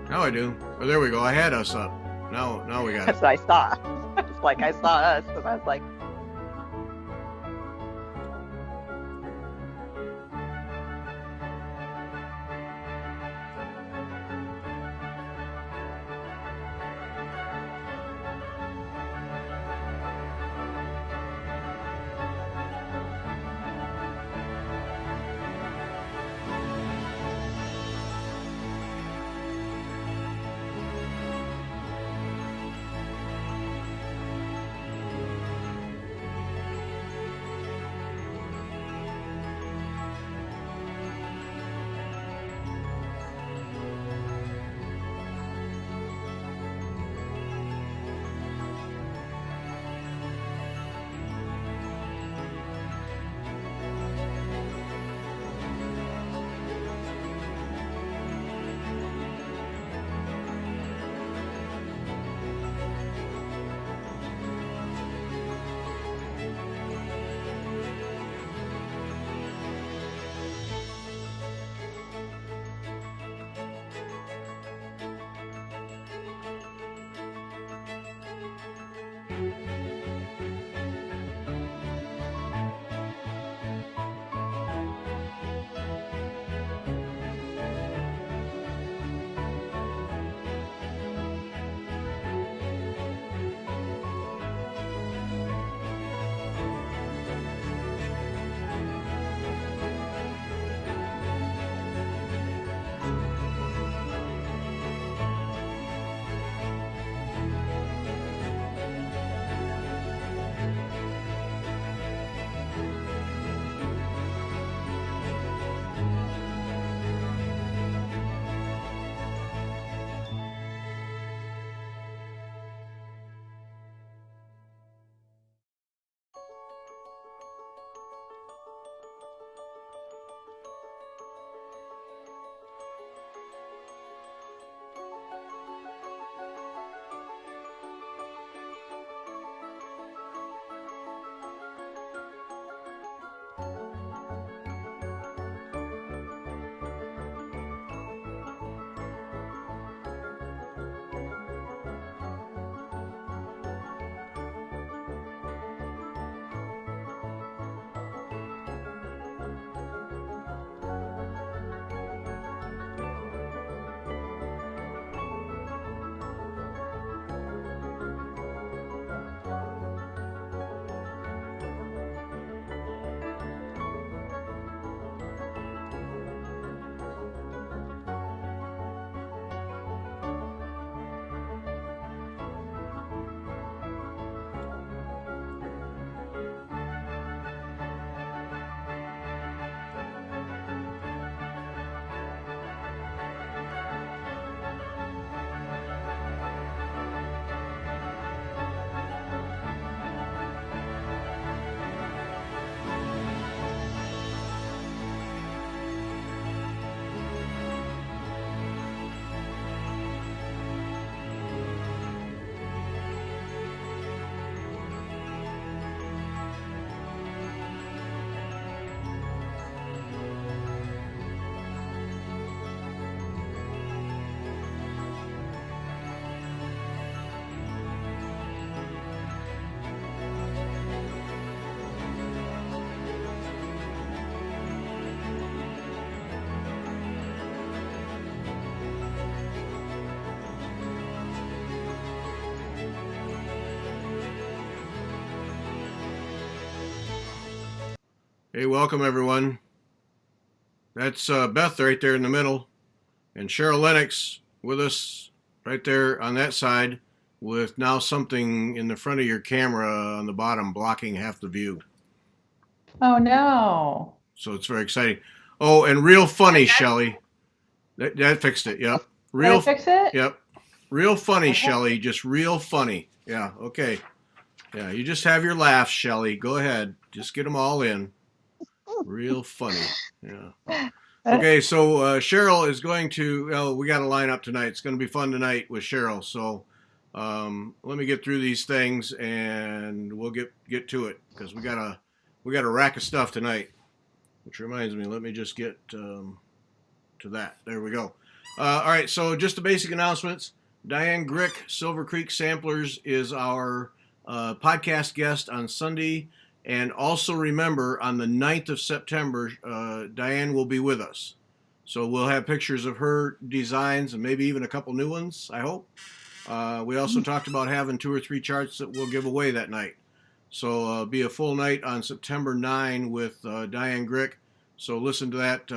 Now I do. Oh, there we go. I had us up. Now we got it. That's what I saw. It's like I saw us, and I was like, Hey, welcome everyone. That's Beth right there in the middle, and Cheryl Lennox with us right there on that side, with now something in the front of your camera on the bottom blocking half the view. Oh no. So it's very exciting. Oh, and real funny, Shelley. That fixed it. Yep. Did I Real. fix it? Yep. Real funny, Okay. Shelley. Just real funny. Yeah. Okay. Yeah. You just have your laughs, Shelley. Go ahead. Just get them all in. Real funny. Yeah. Okay, so Cheryl is going to. Well, we got a lineup tonight. It's going to be fun tonight with Cheryl. So let me get through these things, and we'll get to it because we got a rack of stuff tonight. Which reminds me, let me just get to that. There we go. All right, so just the basic announcements. Diane Grick, Silver Creek Samplers, is our podcast guest on Sunday. And also remember, on the 9th of September, Diane will be with us. So we'll have pictures of her designs and maybe even a couple new ones, I hope. We also talked about having 2 or 3 charts that we'll give away that night. So be a full night on September 9 with Diane Grick. So listen to that.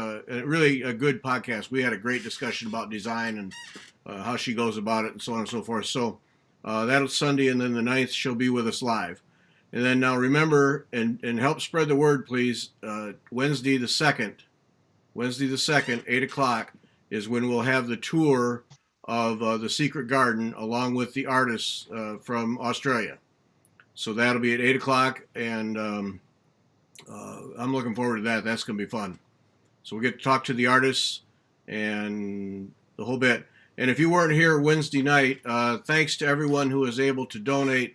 Really a good podcast. We had a great discussion about design and how she goes about it and so on and so forth. So that's Sunday, and then the 9th she'll be with us live. And then now remember, and help spread the word, please, Wednesday the 2nd, 8 o'clock, is when we'll have the tour of the Secret Garden along with the artists from Australia. So that'll be at 8 o'clock, and I'm looking forward to that. That's going to be fun. So we'll get to talk to the artists and the whole bit. And if you weren't here Wednesday night, thanks to everyone who was able to donate.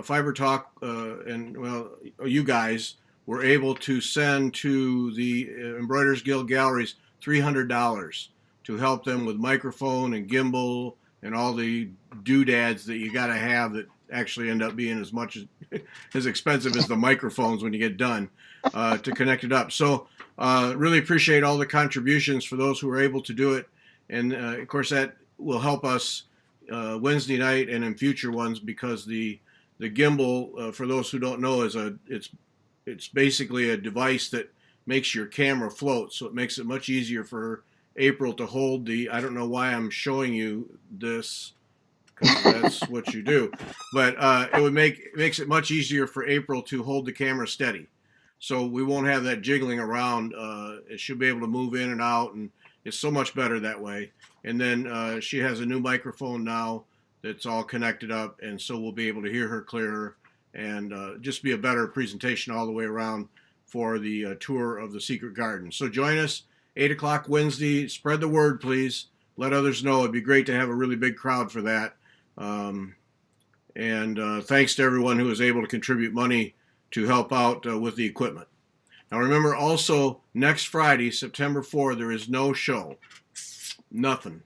Fiber Talk you guys were able to send to the Embroiderers Guild Galleries $300 to help them with microphone and gimbal and all the doodads that you got to have that actually end up being as expensive as the microphones when you get done to connect it up. So really appreciate all the contributions for those who were able to do it. And of course that will help us Wednesday night and in future ones, because the gimbal, for those who don't know, it's basically a device that makes your camera float. So it makes it much easier for April to hold I don't know why I'm showing you this, because that's what you do. But it makes it much easier for April to hold the camera steady. So we won't have that jiggling around. It should be able to move in and out, and it's so much better that way. And then she has a new microphone now that's all connected up, and so we'll be able to hear her clearer and just be a better presentation all the way around for the tour of the Secret Garden. So join us 8 o'clock Wednesday. Spread the word, please. Let others know. It'd be great to have a really big crowd for that. And thanks to everyone who was able to contribute money to help out with the equipment. Now remember also, next Friday, September 4th, there is no show. Nothing.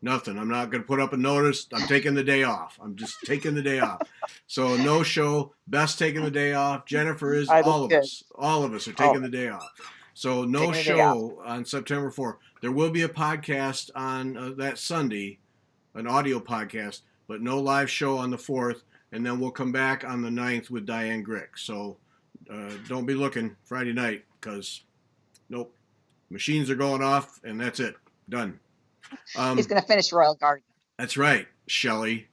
I'm not going to put up a notice. I'm taking the day off. I'm just taking the day off. So no show. Beth's taking the day off. Jennifer is. All of us. All of us are taking the day off. So no show on September 4th. There will be a podcast on that Sunday, an audio podcast, but no live show on the 4th. And then we'll come back on the 9th with Diane Grick. So don't be looking Friday night, because nope. Machines are going off, and that's it. Done. He's going to finish Royal Garden. That's right, Shelley.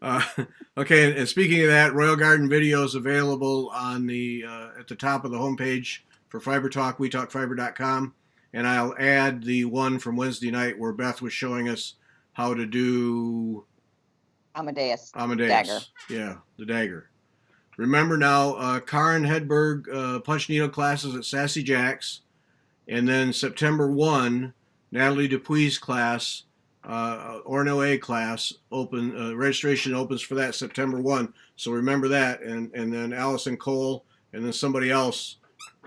Okay, and speaking of that, Royal Garden video is available on at the top of the homepage for Fiber Talk, wetalkfiber.com, and I'll add the one from Wednesday night where Beth was showing us how to do Amadeus. Dagger. Yeah, the dagger. Remember now, Karen Hedberg punch needle classes at Sassy Jack's. And then September 1, Natalie Dupuy's class, Orno A class, registration opens for that September 1. So remember that. And then Allison Cole, and then somebody else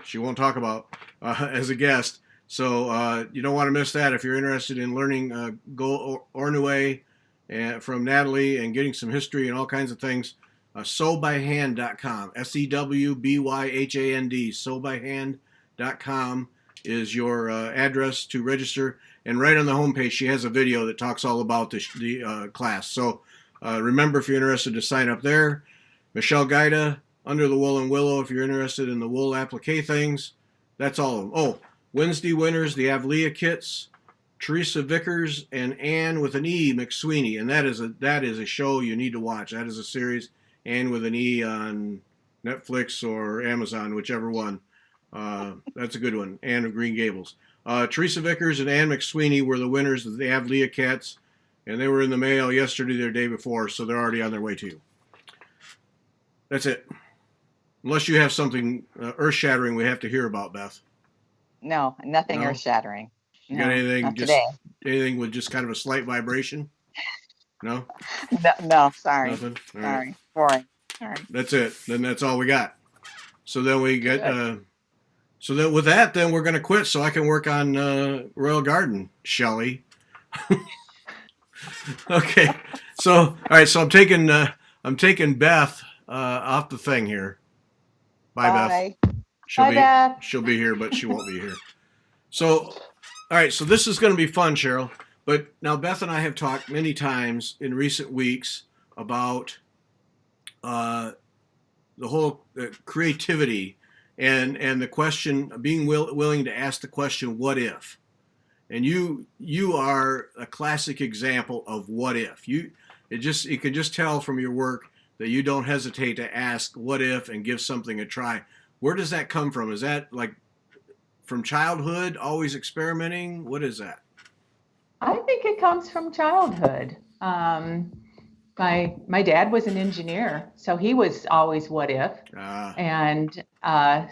she won't talk about as a guest. So you don't want to miss that. If you're interested in learning Go Orno A from Natalie and getting some history and all kinds of things, sewbyhand.com, SEWBYHAND, sewbyhand.com is your address to register. And right on the homepage, she has a video that talks all about the class. So remember, if you're interested, to sign up there. Michelle Gaida, Under the Wool and Willow, if you're interested in the wool applique things. That's all of them. Oh, Wednesday winners, the Avlia kits, Teresa Vickers and Anne with an E McSweeney. And that is a show you need to watch. That is a series, Anne with an E, on Netflix or Amazon, whichever one. That's a good one. Anne of Green Gables. Teresa Vickers and Anne McSweeney were the winners of the Avlia Cats, and they were in the mail yesterday or the day before, so they're already on their way to you. That's it. Unless you have something earth-shattering we have to hear about, Beth. No, nothing earth-shattering. You got anything? Not just today. Anything with just kind of a slight vibration? No. No, sorry. Nothing. All sorry. right. Boring. Sorry. That's it. Then that's all we got. So then we get So that with that, then we're going to quit so I can work on Royal Garden, Shelley. Okay. So all right. So I'm taking Beth off the thing here. Bye, Beth. Bye. Bye, Beth. She'll be here, but she won't be here. So, all right. So this is going to be fun, Cheryl. But now Beth and I have talked many times in recent weeks about the whole creativity and the question, being willing to ask the question, what if? And you are a classic example of what if. You can just tell from your work that you don't hesitate to ask what if and give something a try. Where does that come from? Is that like from childhood, always experimenting? What is that? I think it comes from childhood. My dad was an engineer, so he was always what if, and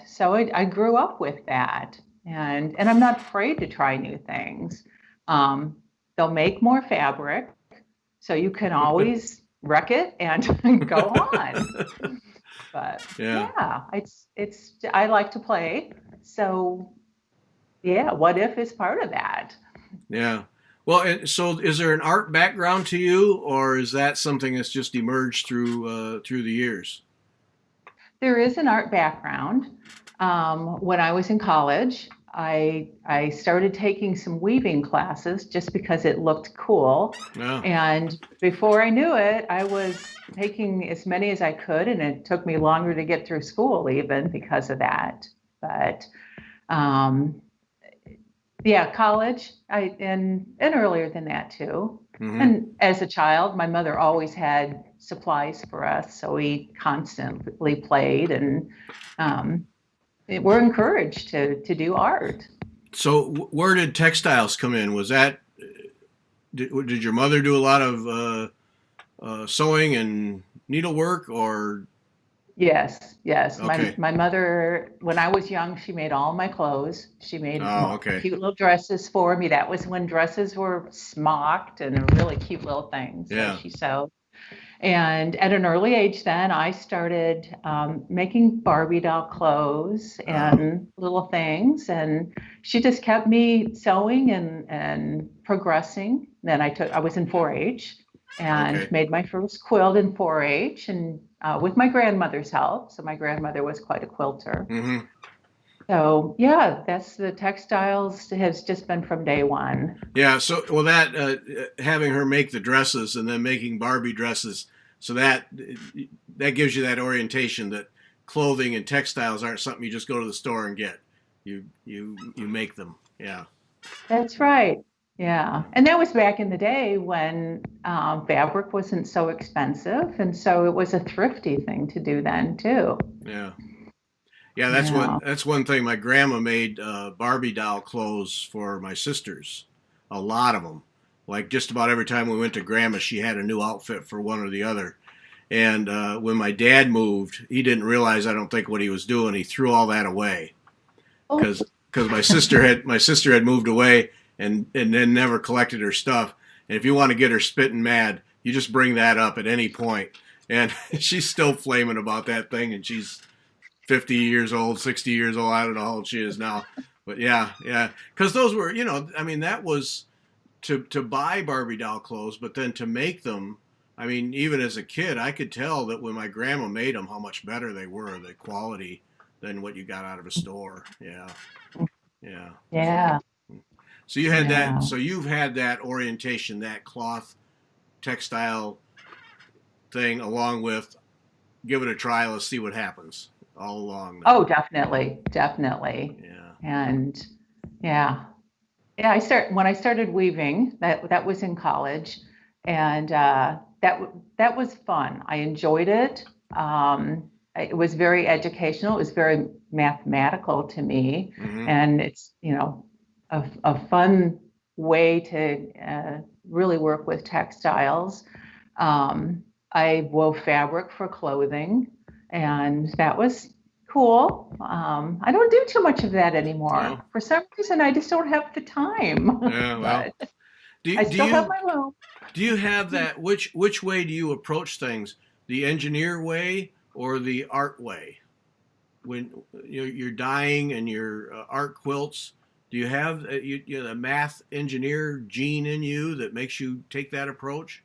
so I grew up with that, and I'm not afraid to try new things. They'll make more fabric, so you can always wreck it and go on. But yeah, it's I like to play, so yeah, what if is part of that. Yeah. Well, and so is there an art background to you, or is that something that's just emerged through the years? There is an art background. When I was in college, I started taking some weaving classes just because it looked cool. Yeah. And before I knew it, I was taking as many as I could, and it took me longer to get through school even because of that. But yeah, college, and earlier than that too. Mm-hmm. And as a child, my mother always had supplies for us, so we constantly played, and we're encouraged to do art. So where did textiles come in? Was that did your mother do a lot of sewing and needlework, or? Yes. Okay. My mother, when I was young, she made all my clothes. She made okay. cute little dresses for me. That was when dresses were smocked and really cute little things that she sewed. And at an early age then, I started making Barbie doll clothes and little things. And she just kept me sewing and progressing. Then I was in 4-H and made my first quilt in 4-H, and with my grandmother's help. So my grandmother was quite a quilter. Mm-hmm. So yeah, that's the textiles has just been from day one. Yeah. So well, that having her make the dresses and then making Barbie dresses, so that gives you that orientation that clothing and textiles aren't something you just go to the store and get. You make them. Yeah. That's right. Yeah, and that was back in the day when fabric wasn't so expensive, and so it was a thrifty thing to do then too. Yeah. Yeah, that's one thing. My grandma made Barbie doll clothes for my sisters, a lot of them. Like just about every time we went to Grandma, she had a new outfit for one or the other. And when my dad moved, he didn't realize, I don't think, what he was doing. He threw all that away because my sister had moved away and then never collected her stuff. And if you want to get her spitting mad, you just bring that up at any point. And she's still flaming about that thing, and she's 50 years old, 60 years old. I don't know how old she is now. But yeah. Because those were, I mean, that was to buy Barbie doll clothes, but then to make them, I mean, even as a kid, I could tell that when my grandma made them, how much better they were, the quality, than what you got out of a store. Yeah. So you had that. So you've had that orientation, that cloth textile thing, along with give it a try. Let's see what happens all along. Oh, definitely. Yeah. And yeah. When I started weaving. That was in college, and that was fun. I enjoyed it. It was very educational. It was very mathematical to me, and it's a fun way to really work with textiles. I wove fabric for clothing, and that was cool. I don't do too much of that anymore. No. For some reason, I just don't have the time. Yeah, well, I still have my room. Do you have that? Which way do you approach things? The engineer way or the art way? when you're dyeing and your art quilts, do you have a math engineer gene in you that makes you take that approach?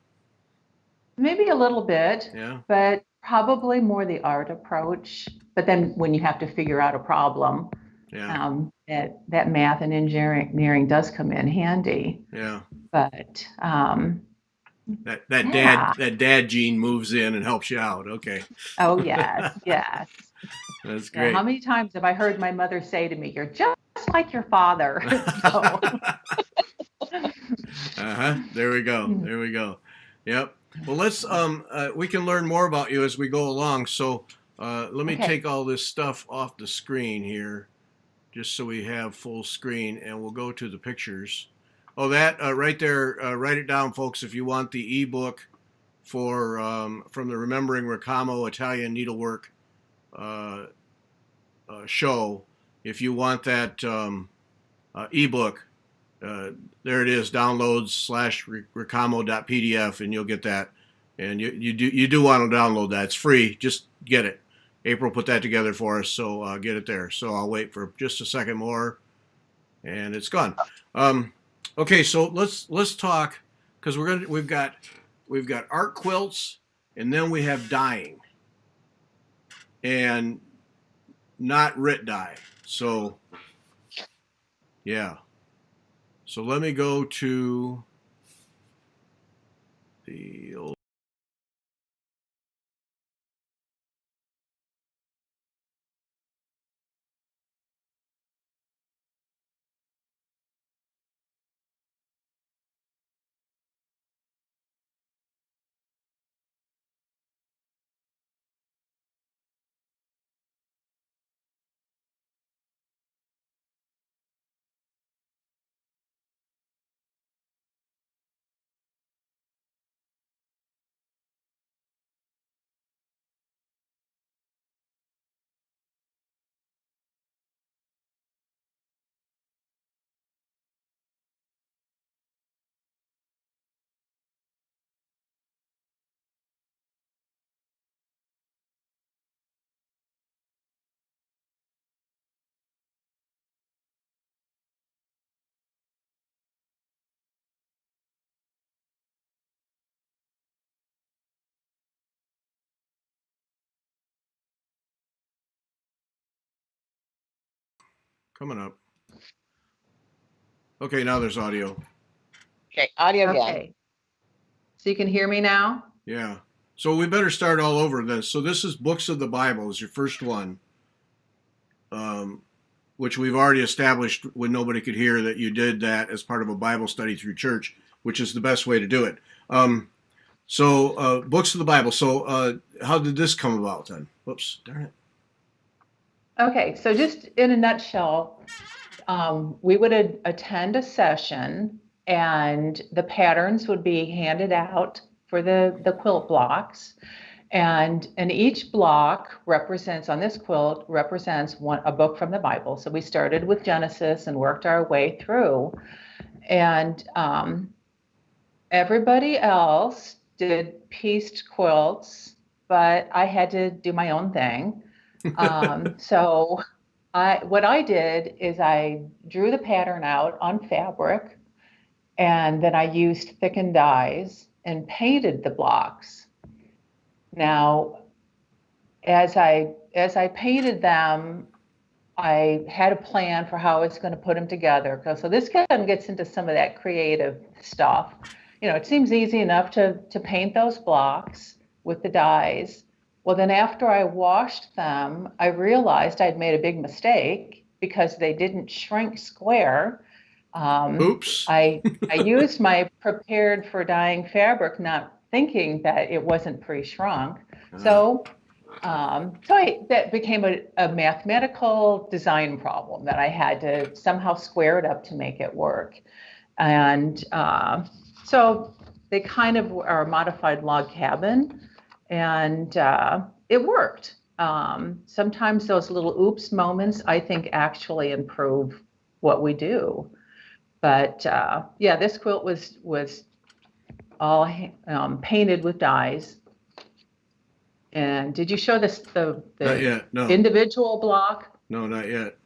Maybe a little bit, Yeah, but probably more the art approach. But then when you have to figure out a problem, yeah, that math and engineering does come in handy. yeah. But yeah. That dad gene moves in and helps you out. Okay, Oh, yes, yes. that's Yeah. How great. many times have I heard my mother say to me, "You're just like your father." So, Uh-huh. There we go. There we go. Yep. Well, let's we can learn more about you as we go along. So let me okay. take all this stuff off the screen here, just so we have full screen, and we'll go to the pictures. Oh, that right there. Write it down, folks, if you want the ebook for from the Remembering Ricamo Italian Needlework uh, show. If you want that ebook, there it is, downloads/ricamo.pdf, and you'll get that. And you do want to download that. It's free. Just get it. April put that together for us, so get it there. So I'll wait for just a second more, and it's gone. Okay, so let's talk because we've got art quilts, and then we have dyeing, and not writ dye. So yeah. So let me go to the old. Coming up. Okay, now there's audio. Okay, audio again. Okay. So you can hear me now? Yeah. So we better start all over then. So this is Books of the Bible is your first one, um, which we've already established when nobody could hear that you did that as part of a Bible study through church, which is the best way to do it. Books of the Bible. So how did this come about then? Whoops, darn it. Okay, so just in a nutshell, we would attend a session and the patterns would be handed out for the quilt blocks. And each block represents, on this quilt, represents a book from the Bible. So we started with Genesis and worked our way through. And everybody else did pieced quilts, but I had to do my own thing. So what I did is I drew the pattern out on fabric, and then I used thickened dyes and painted the blocks. Now, as I painted them, I had a plan for how I was going to put them together. So this kind of gets into some of that creative stuff. It seems easy enough to paint those blocks with the dyes. Well, then after I washed them, I realized I'd made a big mistake because they didn't shrink square. Oops. I used my prepared for dyeing fabric, not thinking that it wasn't pre-shrunk. So that became a mathematical design problem that I had to somehow square it up to make it work. And so they kind of are a modified log cabin, and it worked. Sometimes those little oops moments, I think, actually improve what we do. But yeah, this quilt was all painted with dyes. And did you show this Not the yet. No, individual block? no, not yet.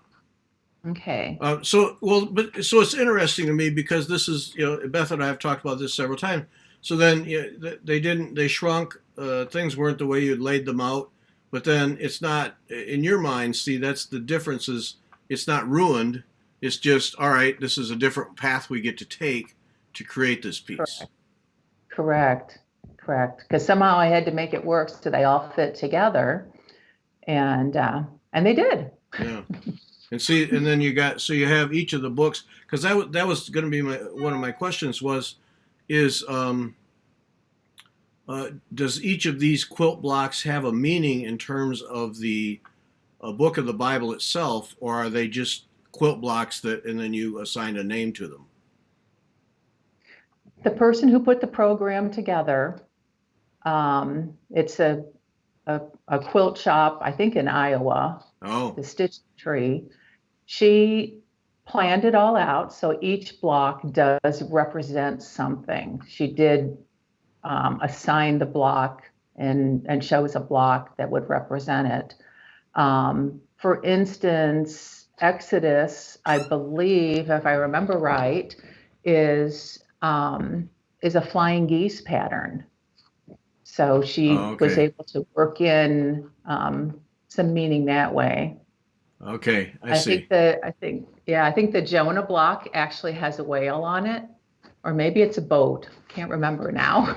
Okay. So it's interesting to me because this is, Beth and I have talked about this several times. So then they shrunk, things weren't the way you'd laid them out, but then it's not, in your mind, see, that's the difference is it's not ruined. It's just, all right, this is a different path we get to take to create this piece. Correct. Because somehow I had to make it work so they all fit together, and they did. Yeah. And see, and then you have each of the books, because that was going to be one of my questions does each of these quilt blocks have a meaning in terms of the book of the Bible itself, or are they just quilt blocks and then you assign a name to them? The person who put the program together, it's a quilt shop, I think in Iowa, Oh, the Stitch Tree. She planned it all out, so each block does represent something. She did assign the block and shows a block that would represent it. For instance, Exodus, I believe, if I remember right, is a flying geese pattern. So she was okay. able to work in some meaning that way. Okay, I see. I think the Jonah block actually has a whale on it, or maybe it's a boat. Can't remember now.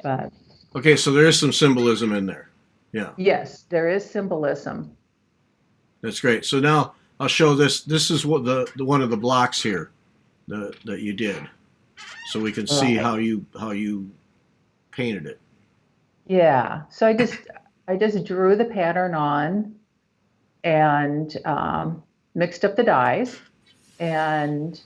But Okay, so there is some symbolism in there. Yeah, yes, there is symbolism. that's great. So now I'll show this. This is what the one of the blocks here that you did, so we can see Right. how you painted it. Yeah. So I just drew the pattern on and mixed up the dyes. And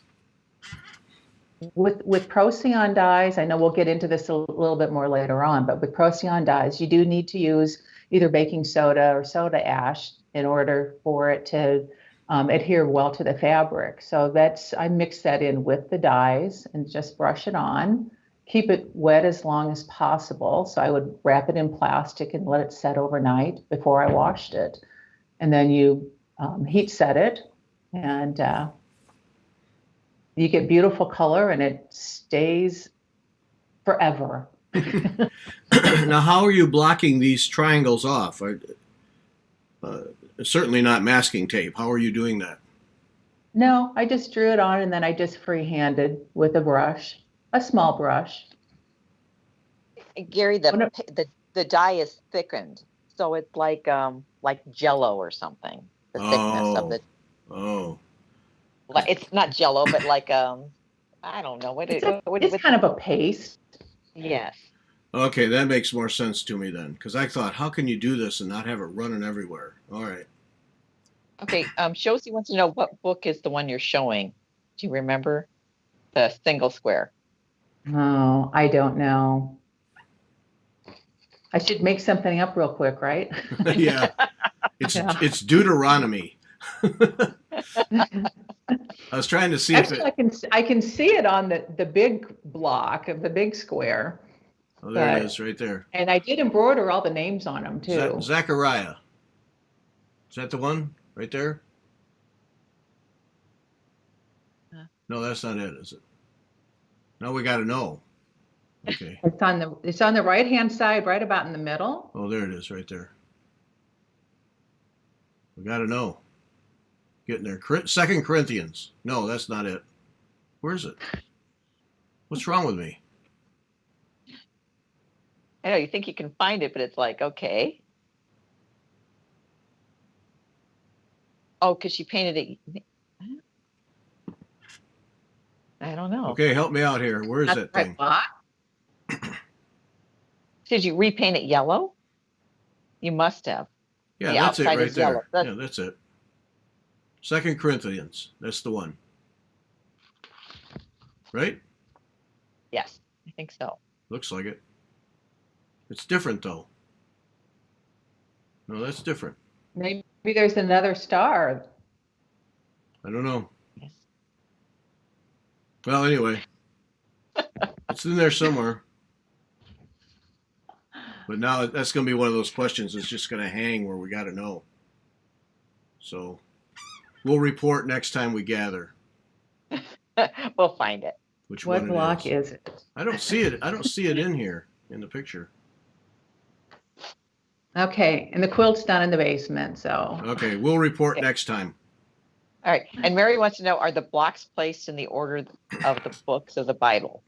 with Procyon dyes, I know we'll get into this a little bit more later on, but with Procyon dyes, you do need to use either baking soda or soda ash in order for it to adhere well to the fabric. So I mix that in with the dyes and just brush it on. Keep it wet as long as possible. So I would wrap it in plastic and let it set overnight before I washed it. And then you heat set it, and you get beautiful color, and it stays forever. Now, how are you blocking these triangles off? Certainly not masking tape. How are you doing that? No, I just drew it on, and then I just freehanded with a brush, a small brush. Gary, the dye is thickened, so it's like Jello or something. The thickness of the. Oh. It's not Jello, but like I don't know It's kind of a paste. Yes. Okay, that makes more sense to me then, because I thought, how can you do this and not have it running everywhere? All right. Okay. Shosi wants to know what book is the one you're showing. Do you remember? The single square. Oh, I don't know. I should make something up real quick, right? Yeah. Yeah. It's Deuteronomy. I was trying to see Actually, if I can see it on the big block of the big square. Oh, there it but- is, right there. And I did embroider all the names on them too. Zechariah. Is that the one right there? No, that's not it, is it? No, we got to know. Okay. It's on the right hand side, right about in the middle. Oh, there it is, right there. We got to know. Getting there. 2 Corinthians. No, that's not it. Where is it? What's wrong with me? I know you think you can find it, but it's like, okay. Oh, because she painted it. I don't know. Okay, help me out here. Where is That's that right thing? block. Did you repaint it yellow? You must have. Yeah, The that's it outside right is yellow. there. That's- Yeah, that's it. 2 Corinthians. That's the one. Right? Yes, I think so. Looks like it. It's different though. No, that's different. Maybe there's another star. I don't know. Yes. Well, anyway, it's in there somewhere. But now that's going to be one of those questions that's just going to hang where we got to know. So we'll report next time we gather. We'll find it. Which What one block it is. is it? I don't see it. I don't see it in here in the picture. Okay, and the quilt's down in the basement, so. Okay, we'll report Okay. next time. All right. And Mary wants to know, are the blocks placed in the order of the books of the Bible?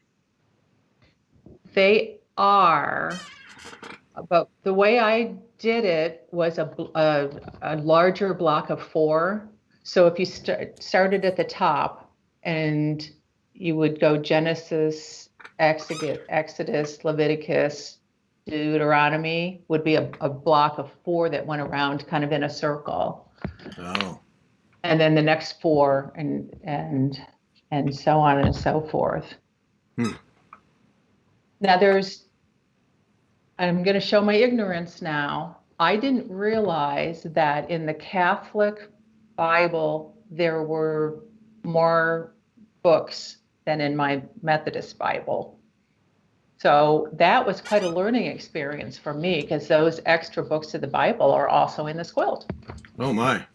They are, but the way I did it was a larger block of 4. So if you started at the top and you would go Genesis, Exodus, Leviticus, Deuteronomy would be a block of 4 that went around kind of in a circle. Oh. And then the next 4 and so on and so forth. Now I'm going to show my ignorance now. I didn't realize that in the Catholic Bible, there were more books than in my Methodist Bible. So that was quite a learning experience for me because those extra books of the Bible are also in this quilt. Oh my.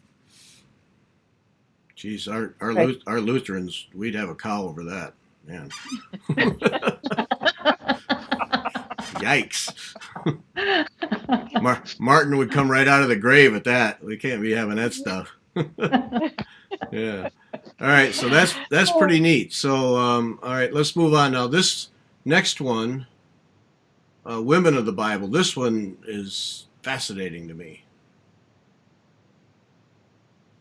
Geez, our Lutherans, we'd have a cow over that, man. Yikes. Martin would come right out of the grave at that. We can't be having that stuff. Yeah. All right, so that's pretty neat. So all right, let's move on now. This next one, Women of the Bible. This one is fascinating to me.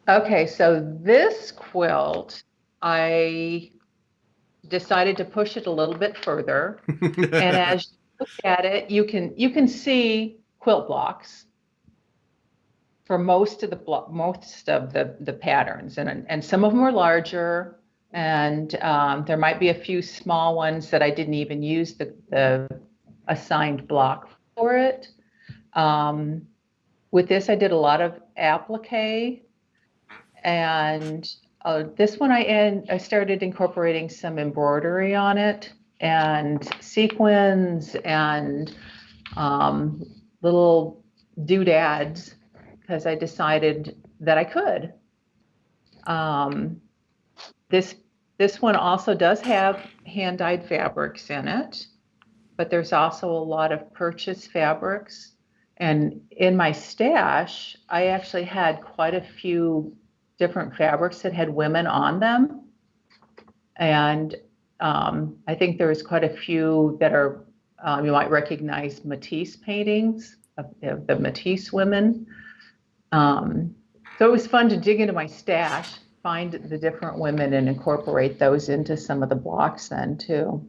Okay, so this quilt, I decided to push it a little bit further. And as you look at it, you can see quilt blocks for most of the patterns, and some of them are larger, and there might be a few small ones that I didn't even use the assigned block for it. With this, I did a lot of applique, and this one I started incorporating some embroidery on it and sequins and little doodads because I decided that I could. This one also does have hand-dyed fabrics in it, but there's also a lot of purchased fabrics. And in my stash, I actually had quite a few different fabrics that had women on them. And I think there's quite a few that are, you might recognize Matisse paintings of the Matisse women. So it was fun to dig into my stash, find the different women and incorporate those into some of the blocks then too.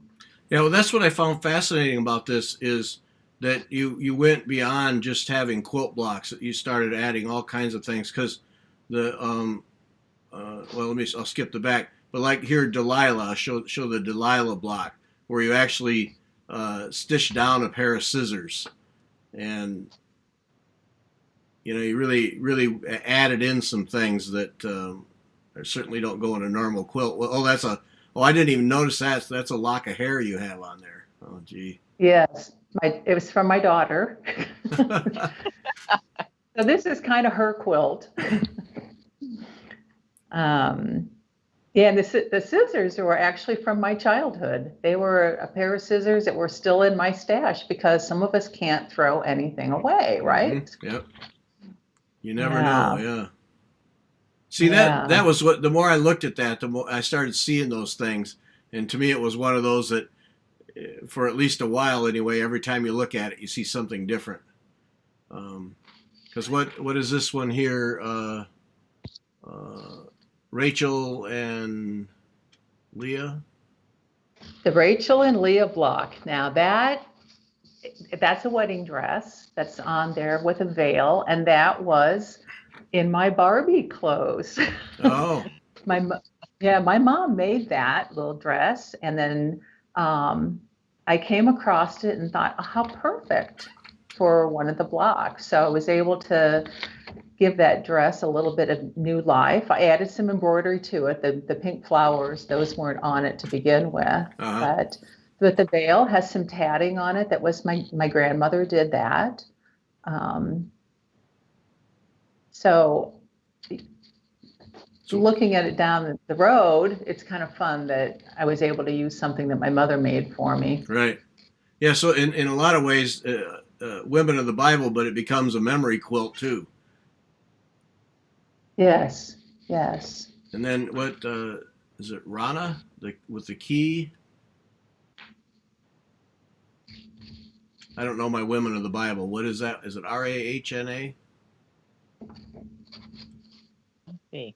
Yeah, well, that's what I found fascinating about this is that you went beyond just having quilt blocks. You started adding all kinds of things because the I'll skip the back. But like here, Delilah, show the Delilah block where you actually stitch down a pair of scissors, and you really added in some things that certainly don't go in a normal quilt. Well, I didn't even notice that. So that's a lock of hair you have on there. Oh, gee. Yes, it was from my daughter. So this is kind of her quilt. Yeah, and the scissors were actually from my childhood. They were a pair of scissors that were still in my stash because some of us can't throw anything away, right? Mm-hmm. Yep. You never know, yeah. See, that was what, the more I looked at that, the more I started seeing those things. And to me, it was one of those that, for at least a while anyway, every time you look at it, you see something different. Because what is this one here? Rachel and Leah? The Rachel and Leah block. Now that's a wedding dress that's on there with a veil, and that was in my Barbie clothes. Oh. My mom made that little dress, and then I came across it and thought, oh, how perfect for one of the blocks. So I was able to give that dress a little bit of new life. I added some embroidery to it. The pink flowers, those weren't on it to begin with, but But the veil has some tatting on it. That was my grandmother did that. Um, so So looking at it down the road, it's kind of fun that I was able to use something that my mother made for me. right. Yeah. So in a lot of ways, women of the Bible, but it becomes a memory quilt too. Yes, yes. And then what is it? Rana with the key. I don't know my women of the Bible. What is that? Is it Rahna? Let's see.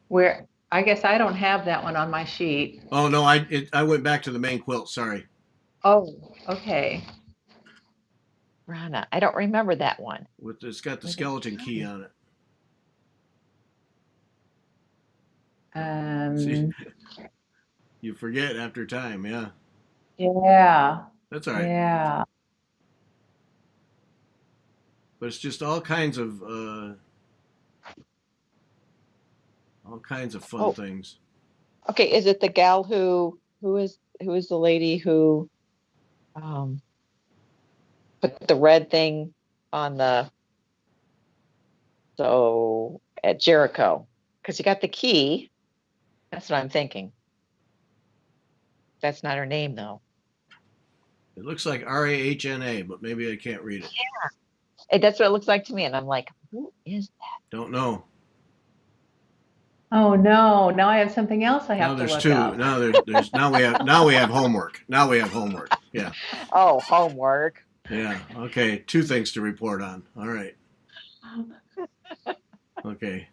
Where I guess I don't have that one on my sheet. Oh no, I went back to the main quilt. Sorry. Oh, okay. Rana. I don't remember that one. It's got the Where did skeleton it key go? on it. See, Um, you forget after time. Yeah, yeah, that's all right. yeah. But it's just all kinds of fun Oh, things. okay. Is it the gal who is the lady who um put the red thing on the so at Jericho? Because you got the key. That's what I'm thinking. That's not her name though. It looks like Rahna, but maybe I can't read it. That's what it looks like to me, and I'm like, who is Don't know. Oh no, now I have something else I Now have to there's look two. up. There's now we have homework. Now we have homework. Yeah. that? Oh, homework. Yeah. Okay. Two things to report on. All right. Okay.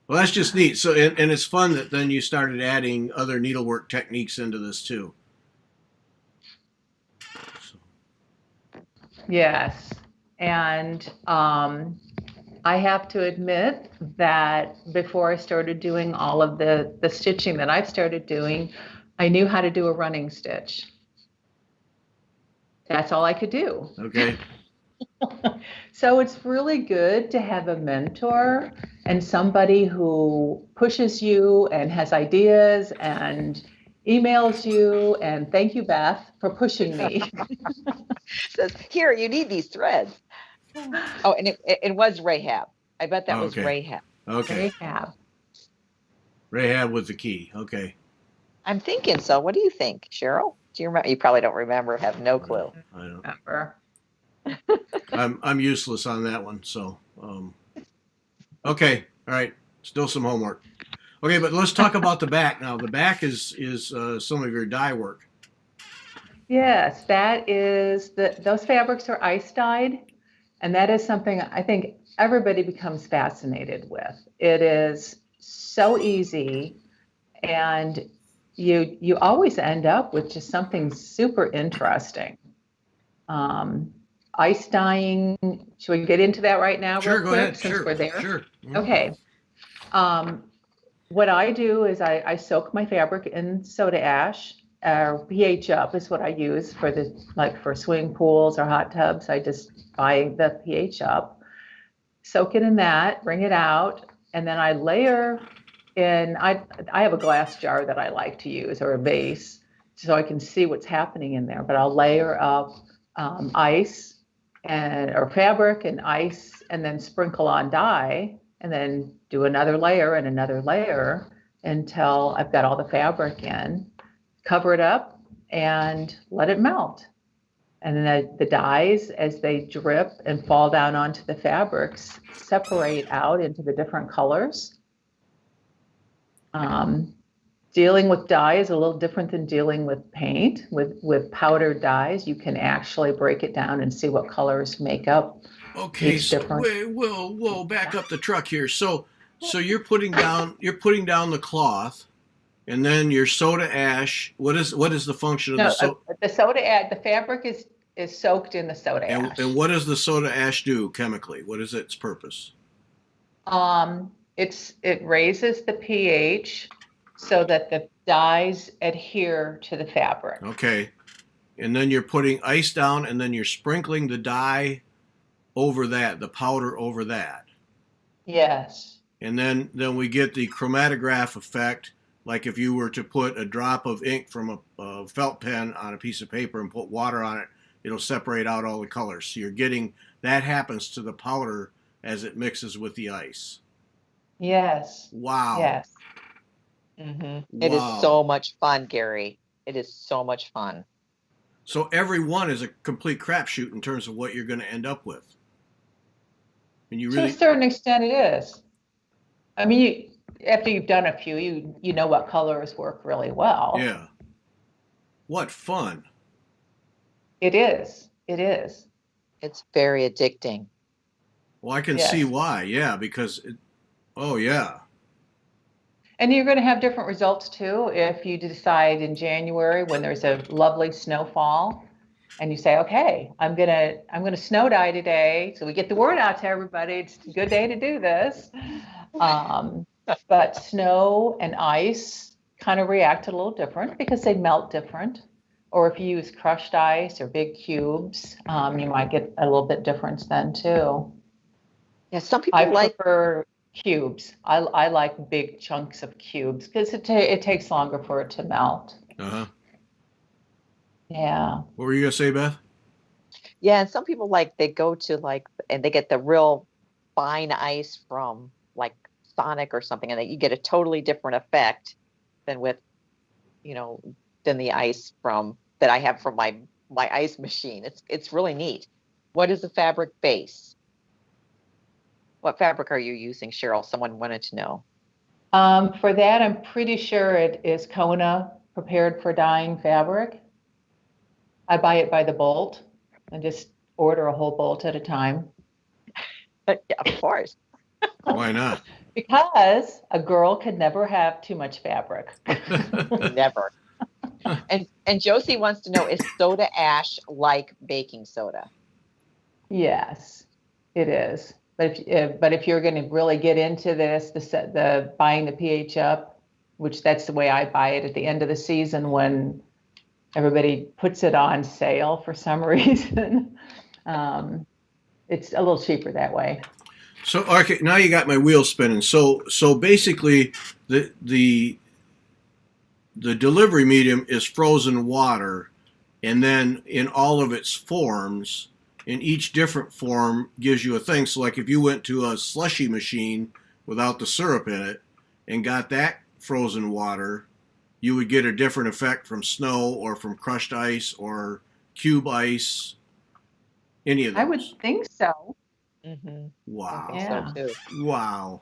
Well, that's just neat. So, and it's fun that then you started adding other needlework techniques into this too. So, Yes. And I have to admit that before I started doing all of the stitching that I've started doing, I knew how to do a running stitch. That's all I could do. okay. So it's really good to have a mentor and somebody who pushes you and has ideas and emails you. And thank you, Beth, for pushing me. Says, here, you need these threads. Oh, and it was Rahab. I bet that Oh, was okay. Rahab. Okay. Rahab. Rahab with the key. Okay. I'm thinking so. What do you think, Cheryl? Do you remember? You probably don't remember, have no clue. I don't. Remember. I'm useless on that one. So, okay. All right. Still some homework. Okay, but let's talk about the back now. The back is some of your dye work. Yes, that is those fabrics are ice dyed, and that is something I think everybody becomes fascinated with. It is so easy, and you always end up with just something super interesting. Um, Ice dyeing, should we get into that right now Sure. real Go quick ahead. since Sure. we're there? Sure. Mhm. Okay. Um, what I do is I soak my fabric in soda ash. pH up is what I use for like for swimming pools or hot tubs. I just buy the pH up, soak it in that, bring it out, and then I layer in. I have a glass jar that I like to use or a vase so I can see what's happening in there. But I'll layer up ice and or fabric and ice, and then sprinkle on dye, and then do another layer and another layer until I've got all the fabric in. Cover it up and let it melt. And then the dyes, as they drip and fall down onto the fabrics, separate out into the different colors. Um, Dealing with dye is a little different than dealing with paint. With powdered dyes, you can actually break it down and see what colors make up Okay, each so different. we'll back up the truck here. So you're putting down the cloth, and then your soda ash. What is the function of the No, soda? the soda ash, the fabric is soaked in the soda ash. And what does the soda ash do chemically? What is its purpose? It raises the pH so that the dyes adhere to the fabric. Okay, and then you're putting ice down, and then you're sprinkling the dye over that, the powder over that, Yes. and then we get the chromatograph effect Like if you were to put a drop of ink from a felt pen on a piece of paper and put water on it, it'll separate out all the colors. So you're getting that happens to the powder as it mixes with the ice. Yes. Wow. Yes. It is Wow. so much fun, Gary. It is so much fun. So every one is a complete crapshoot in terms of what you're going to end up with. And you To a really, certain extent, it is. I mean, after you've done a few, you know what colors work really well. yeah. What fun. It is. It is. It's very addicting. Well, I can see Yes. why. Yeah, because, oh, yeah. And you're going to have different results too if you decide in January when there's a lovely snowfall and you say, okay, I'm gonna snow dye today. So we get the word out to everybody. It's a good day to do this. Um, but snow and ice kind of react a little different because they melt different. Or if you use crushed ice or big cubes, you might get a little bit difference then too. Yeah, some I people like, prefer cubes. I like big chunks of cubes because it takes longer for it to melt. Uh-huh. Yeah. What were you going to say, Beth? yeah, and some people like they go to like and they get the real fine ice from like Sonic or something, and that you get a totally different effect than with, you know, than the ice from that I have from my ice machine. It's really neat. What is the fabric base? What fabric are you using, Cheryl? Someone wanted to know. For that, I'm pretty sure it is Kona prepared for dyeing fabric. I buy it by the bolt and just order a whole bolt at a time Yeah, of course. Why not? because a girl could never have too much fabric. Never. And Josie wants to know, is soda ash like baking soda? Yes, it is. But if you're going to really get into this, the buying the pH up, which that's the way I buy it at the end of the season when everybody puts it on sale for some reason. It's a little cheaper that way. So, okay, now you got my wheel spinning. So basically, the the delivery medium is frozen water, and then in all of its forms, in each different form gives you a thing. So, like if you went to a slushy machine without the syrup in it and got that frozen water, you would get a different effect from snow or from crushed ice or cube ice, any of I would those. think so. I think so Wow. Yeah. too. Wow.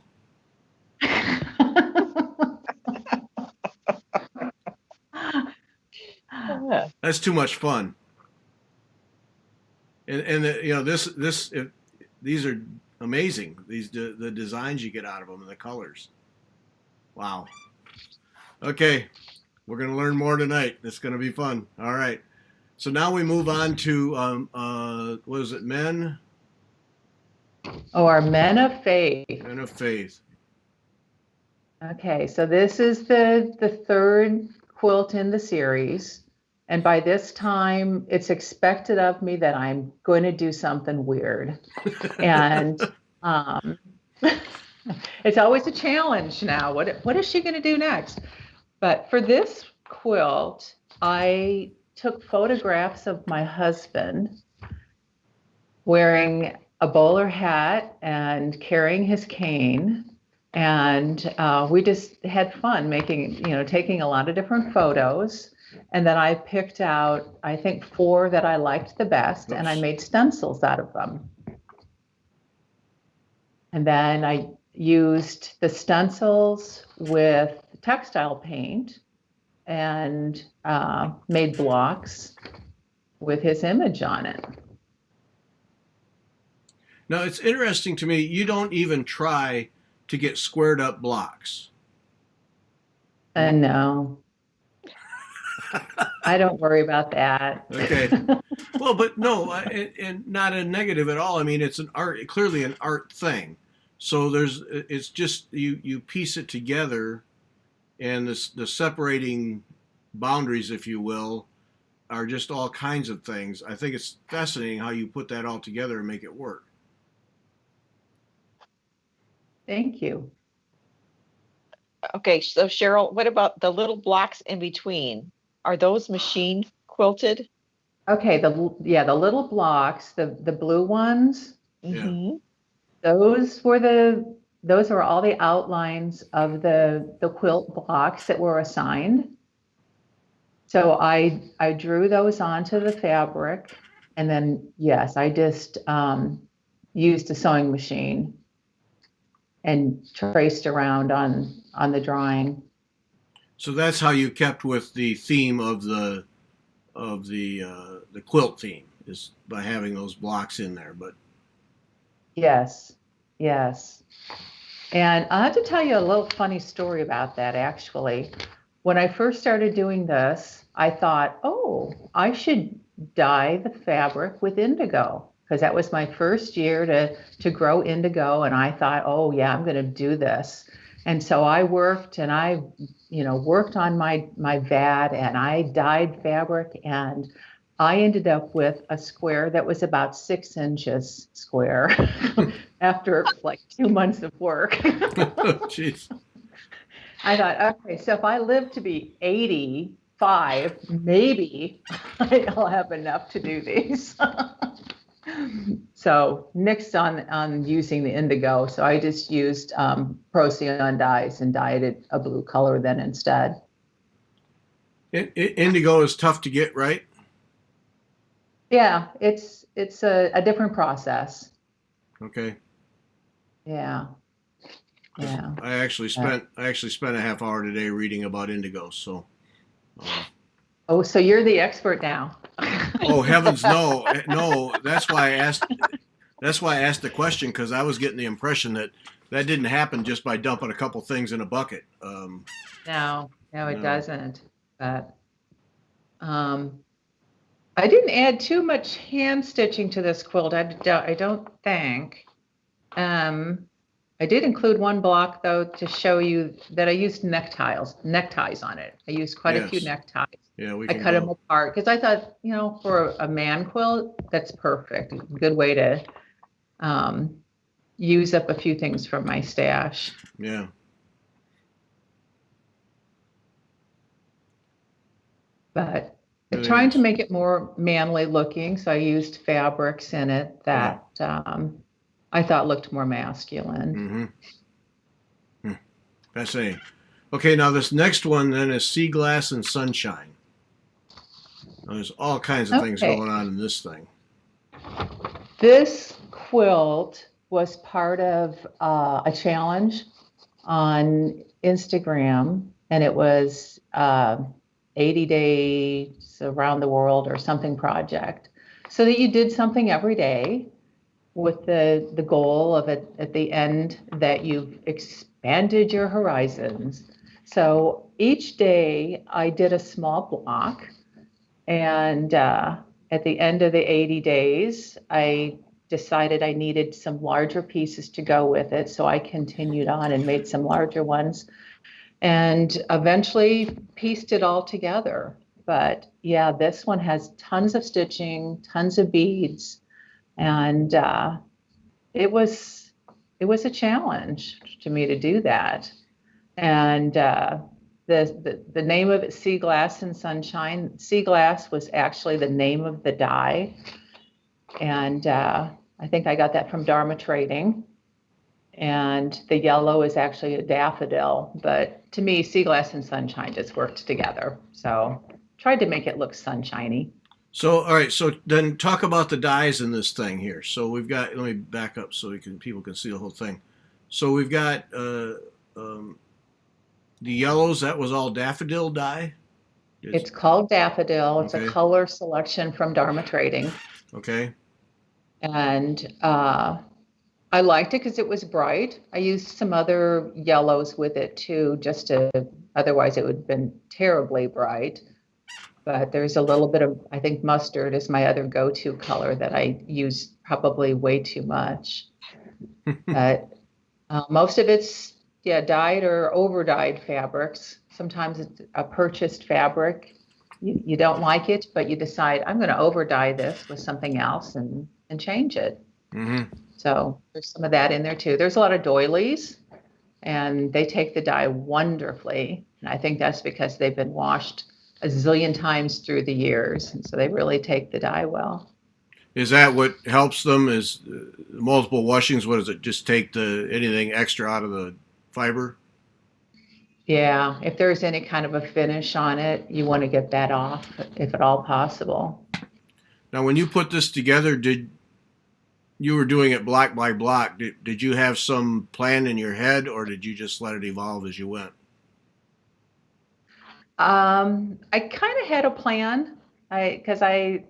Yeah. That's too much fun. And you know these are amazing. The designs you get out of them and the colors. Wow. Okay, we're gonna learn more tonight. It's gonna be fun. All right. So now we move on to what is it? Men Oh, our men of faith. Men of Faith. Okay, so this is the third quilt in the series. And by this time, it's expected of me that I'm going to do something weird. And um, it's always a challenge now. What is she going to do next? But for this quilt, I took photographs of my husband wearing a bowler hat and carrying his cane. And we just had fun taking a lot of different photos. And then I picked out, I think, 4 that I liked the best, and I Oops. made stencils out of them. And then I used the stencils with textile paint and made blocks with his image on it. Now it's interesting to me. You don't even try to get squared up blocks. And no, I don't worry about that. Okay. Well, but no, and not a negative at all. I mean, it's an art, clearly an art thing. So it's just you piece it together, and the separating boundaries, if you will, are just all kinds of things. I think it's fascinating how you put that all together and make it work. Thank you. Okay, so Cheryl, what about the little blocks in between? Are those machine quilted? Okay, the little blocks, the blue ones, Yeah. Mm-hmm. those were all the outlines of the quilt blocks that were assigned. So I drew those onto the fabric, and then yes, I just used a sewing machine and traced around on the drawing. So that's how you kept with the theme of the quilt theme, is by having those blocks in there. But Yes, yes. And I have to tell you a little funny story about that actually. When I first started doing this, I thought, oh, I should dye the fabric with indigo because that was my first year to grow indigo. And I thought, oh yeah, I'm going to do this. And so I worked and I, worked on my vat and I dyed fabric and I ended up with a square that was about 6 inches square after like 2 months of work. jeez. I thought, okay, so if I live to be 85, maybe I'll have enough to do these. So nixed on using the indigo. So I just used Procyon dyes and dyed it a blue color then instead. Indigo is tough to get right. Yeah, it's a different process. Okay. Yeah. Yeah. I actually spent a half hour today reading about indigo. So. Oh, so you're the expert now. Oh heavens, no, no. That's why I asked. That's why I asked the question, because I was getting the impression that didn't happen just by dumping a couple things in a bucket. No, it No. doesn't. But I didn't add too much hand stitching to this quilt. I don't think. I did include one block though to show you that I used neckties on it. I used quite a few Yes. neckties. Yeah, we I can cut go. them apart because I thought, for a man quilt, that's perfect. Good way to use up a few things from my stash. Yeah. But It trying to is. make it more manly looking, so I used fabrics in it that I thought looked more masculine. Mm-hmm. Fascinating. Okay, now this next one then is sea glass and sunshine. Now, there's all kinds of things Okay. going on in this thing. This quilt was part of a challenge on Instagram, and it was 80 days around the world or something project. So that you did something every day with the goal of it at the end that you've expanded your horizons. So each day I did a small block, and at the end of the 80 days, I decided I needed some larger pieces to go with it. So I continued on and made some larger ones and eventually pieced it all together. But yeah, this one has tons of stitching, tons of beads, and it was a challenge to me to do that. And the name of it, Sea Glass and Sunshine. Sea Glass was actually the name of the dye, and I think I got that from Dharma Trading. And the yellow is actually a daffodil, but to me, Sea Glass and Sunshine just worked together. So tried to make it look sunshiny. So, all right. So then, talk about the dyes in this thing here. So we've got. Let me back up so people can see the whole thing. So we've got the yellows. That was all daffodil dye. It's called Daffodil. It's Okay. a color selection from Dharma Trading. Okay. And I liked it because it was bright. I used some other yellows with it too, otherwise it would have been terribly bright. But there's a little bit of, I think mustard is my other go-to color that I use probably way too much. But most of it's, dyed or over-dyed fabrics. Sometimes it's a purchased fabric. You don't like it, but you decide, I'm going to over-dye this with something else and change it. Mm-hmm. So there's some of that in there too. There's a lot of doilies and they take the dye wonderfully. And I think that's because they've been washed a zillion times through the years, and so they really take the dye well. Is that what helps them? Is multiple washings? What does it just take the anything extra out of the fiber? Yeah, if there's any kind of a finish on it, you want to get that off if at all possible. Now, when you put this together, did you were doing it block by block? Did you have some plan in your head, or did you just let it evolve as you went? I kind of had a plan, because I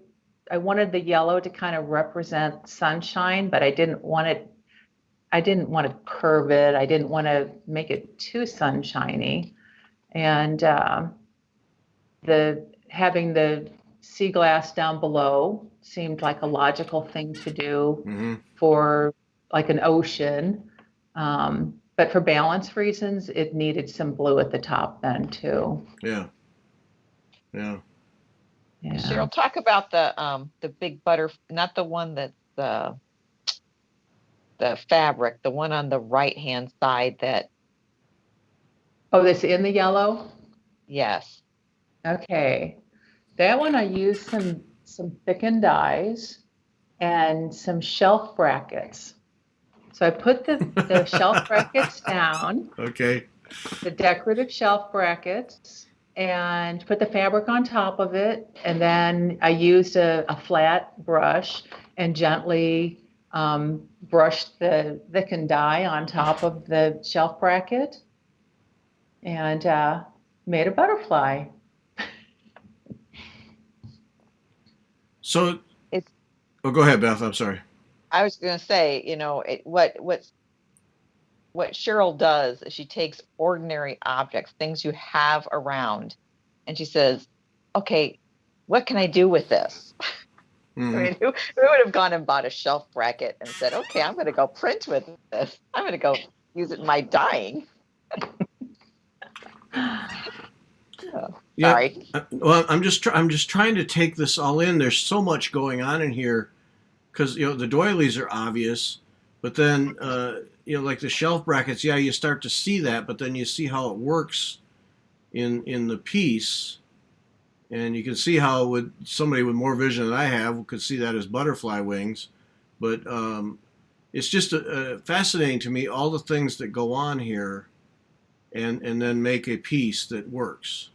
wanted the yellow to kind of represent sunshine, but I didn't want it. I didn't want to curve it. I didn't want to make it too sunshiny, and the having the sea glass down below seemed like a logical thing to do Mm-hmm. for like an ocean. But for balance reasons, it needed some blue at the top then too. Yeah. Yeah. Yeah. Cheryl, talk about the big butter, not the one that's the fabric, the one on the right hand side that, Oh, this in the yellow? yes. Okay. That one I used some thickened dyes and some shelf brackets. So I put the shelf brackets down, Okay. the decorative shelf brackets, and put the fabric on top of it. And then I used a flat brush and gently brushed the thickened dye on top of the shelf bracket and made a butterfly. So, It's, oh, go ahead, Beth. I'm sorry. I was going to say, what Cheryl does is she takes ordinary objects, things you have around, and she says, okay, what can I do with this? Mm-hmm. I mean, who would have gone and bought a shelf bracket and said, okay, I'm going to go print with this. I'm going to go use it in my dyeing. Yeah. Sorry. Well, I'm just trying to take this all in. There's so much going on in here because the doilies are obvious, but then like the shelf brackets. Yeah, you start to see that, but then you see how it works in the piece, and you can see how somebody with more vision than I have could see that as butterfly wings. But it's just fascinating to me all the things that go on here, and then make a piece that works.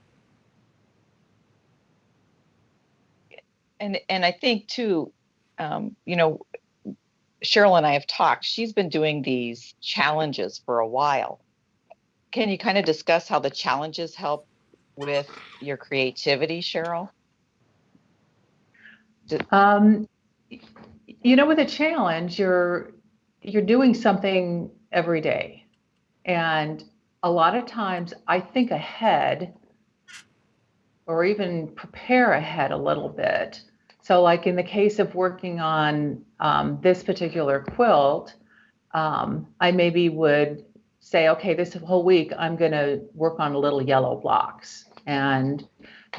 And I think too, Cheryl and I have talked. She's been doing these challenges for a while. Can you kind of discuss how the challenges help with your creativity, Cheryl? With a challenge, you're doing something every day, and a lot of times I think ahead or even prepare ahead a little bit. So like in the case of working on this particular quilt, I maybe would say, okay, this whole week I'm going to work on little yellow blocks. And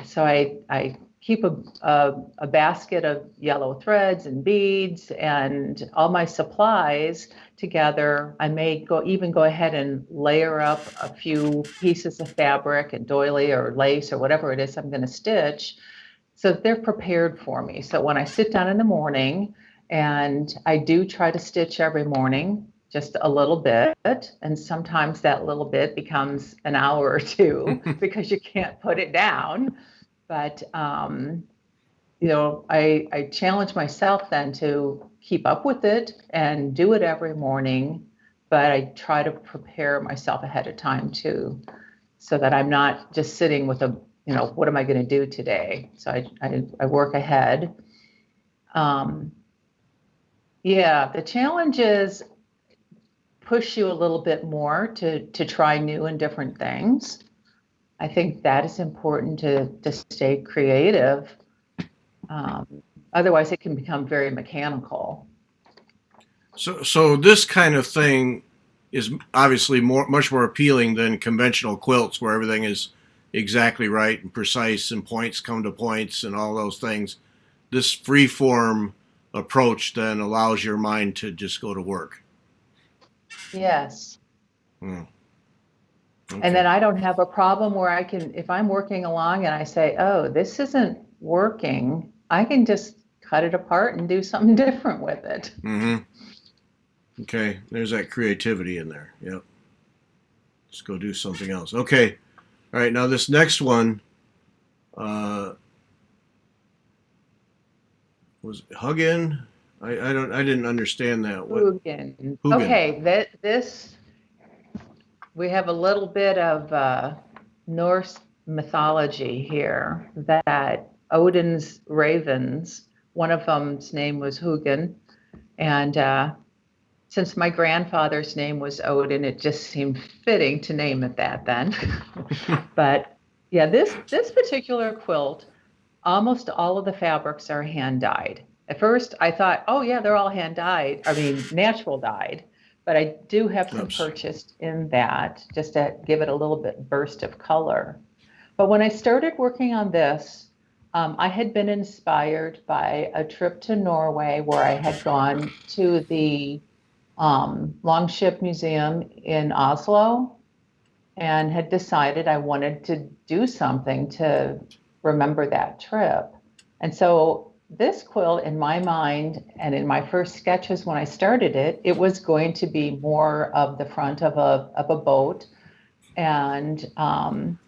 so I keep a basket of yellow threads and beads and all my supplies together. I may go ahead and layer up a few pieces of fabric and doily or lace or whatever it is I'm going to stitch, so that they're prepared for me. So when I sit down in the morning, and I do try to stitch every morning, just a little bit, and sometimes that little bit becomes an hour or two because you can't put it down. But I challenge myself then to keep up with it and do it every morning, but I try to prepare myself ahead of time too, so that I'm not just sitting with what am I going to do today? So I work ahead. The challenges push you a little bit more to try new and different things. I think that is important to stay creative. Otherwise, it can become very mechanical. So this kind of thing is obviously much more appealing than conventional quilts, where everything is exactly right and precise and points come to points and all those things. This free form approach then allows your mind to just go to work. Yes. Hmm. And then I don't have a problem where I can, if I'm working along and I say, oh, this isn't working, I can just cut it apart and do something different with it. Okay, there's that creativity in there. Yep. Let's go do something else. Okay. All right, now this next one was Hugin. I didn't understand that. What? Hugin. Hugin. Okay, this we have a little bit of Norse mythology here that Odin's ravens, one of them's name was Hugin, and since my grandfather's name was Odin, it just seemed fitting to name it that then. But yeah, this particular quilt, almost all of the fabrics are hand dyed. At first, I thought, oh yeah, they're all hand dyed. I mean, natural dyed. But I do have some purchased in that just to give it a little bit burst of color. But when I started working on this, I had been inspired by a trip to Norway where I had gone to the Longship Museum in Oslo and had decided I wanted to do something to remember that trip. And so this quilt, in my mind and in my first sketches when I started it, it was going to be more of the front of a boat, and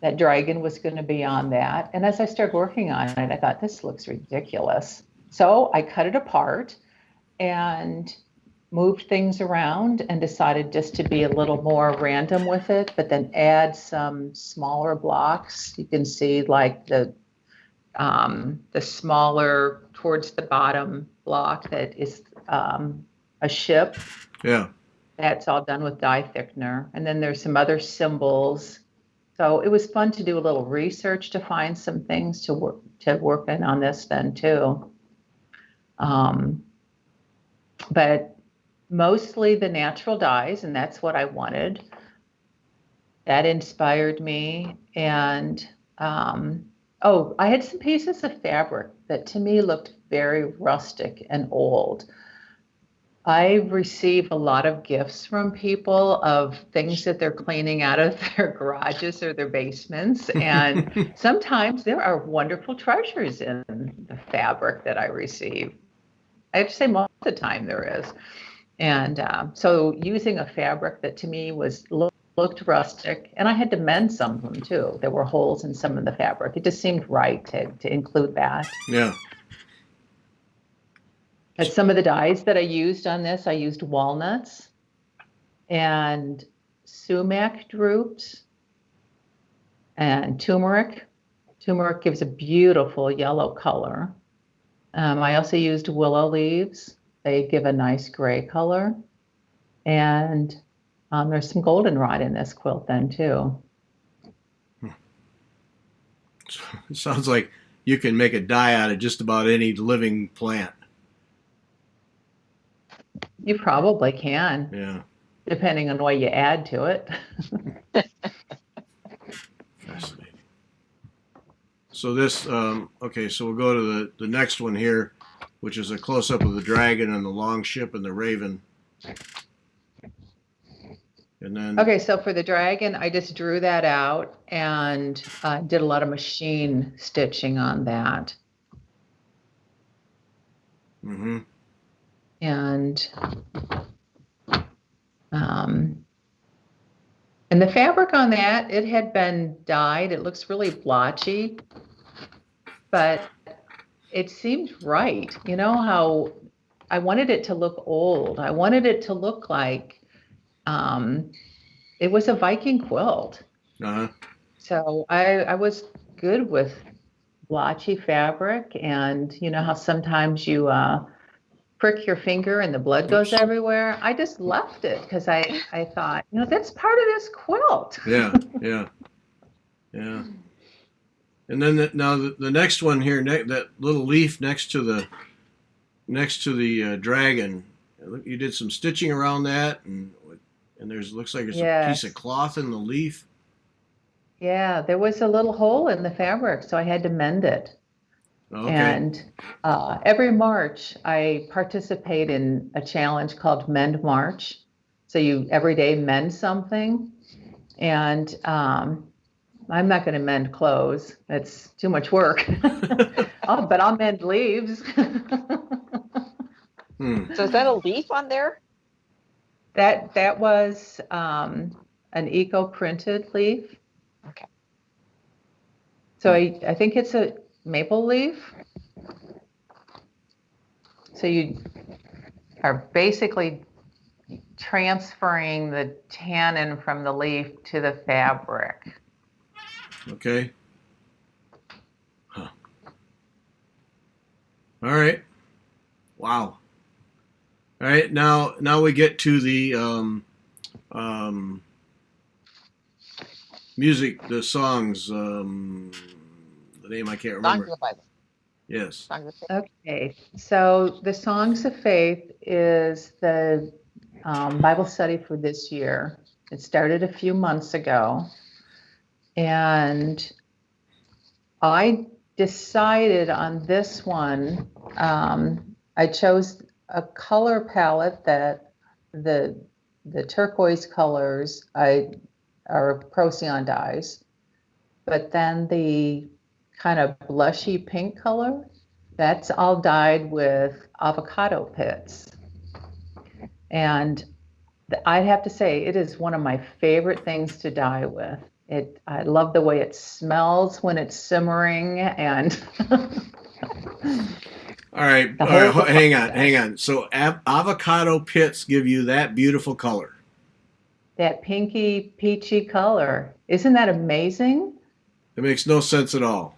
that dragon was going to be on that. And as I started working on it, I thought, this looks ridiculous. So I cut it apart and moved things around and decided just to be a little more random with it, but then add some smaller blocks. You can see like the smaller towards the bottom block that is a ship. Yeah. That's all done with dye thickener. And then there's some other symbols. So it was fun to do a little research to find some things to work in on this then too. But mostly the natural dyes, and that's what I wanted. That inspired me. And I had some pieces of fabric that to me looked very rustic and old. I receive a lot of gifts from people of things that they're cleaning out of their garages or their basements. And sometimes there are wonderful treasures in the fabric that I receive. I have to say most of the time there is. And so using a fabric that to me looked rustic, and I had to mend some of them too. There were holes in some of the fabric. It just seemed right to include that. Yeah. And some of the dyes that I used on this, I used walnuts and sumac drupes and turmeric. Turmeric gives a beautiful yellow color. I also used willow leaves. They give a nice gray color. And there's some goldenrod in this quilt then too. It sounds like you can make a dye out of just about any living plant. You probably can. Yeah. Depending on what you add to it. Fascinating. So this, okay, so we'll go to the next one here, which is a close-up of the dragon and the long ship and the raven. And then, Okay, so for the dragon, I just drew that out and did a lot of machine stitching on that. mm-hmm. And the fabric on that, it had been dyed. It looks really blotchy, but it seemed right. You know how I wanted it to look old. I wanted it to look like it was a Viking quilt. Uh-huh. So I was good with blotchy fabric, and you know how sometimes you prick your finger and the blood goes everywhere. I just left it because I thought, you know, that's part of this quilt. Yeah. And then the next one here, that little leaf next to the dragon. You did some stitching around that, and looks like there's a piece of cloth in the leaf. Yeah, there was a little hole in the fabric, so I had to mend it. Okay. And every March, I participate in a challenge called Mend March. So you every day mend something. And I'm not going to mend clothes. That's too much work. Oh, but I'll mend leaves. So is that a leaf on there? That was an eco printed leaf. Okay. So I think it's a maple leaf. So you are basically transferring the tannin from the leaf to the fabric. Okay. Huh. All right. Wow. All right. Now we get to the music, the songs. The name I can't Songs remember. of the Bible. Yes. Songs of Faith. Okay, so the Songs of Faith is the Bible study for this year. It started a few months ago, and I decided on this one. I chose a color palette that the turquoise colors are Procyon dyes, but then the kind of blushy pink color, that's all dyed with avocado pits. And I'd have to say it is one of my favorite things to dye with. I love the way it smells when it's simmering, and All right. Hang on. So avocado pits give you that beautiful color. that pinky peachy color. Isn't that amazing? It makes no sense at all.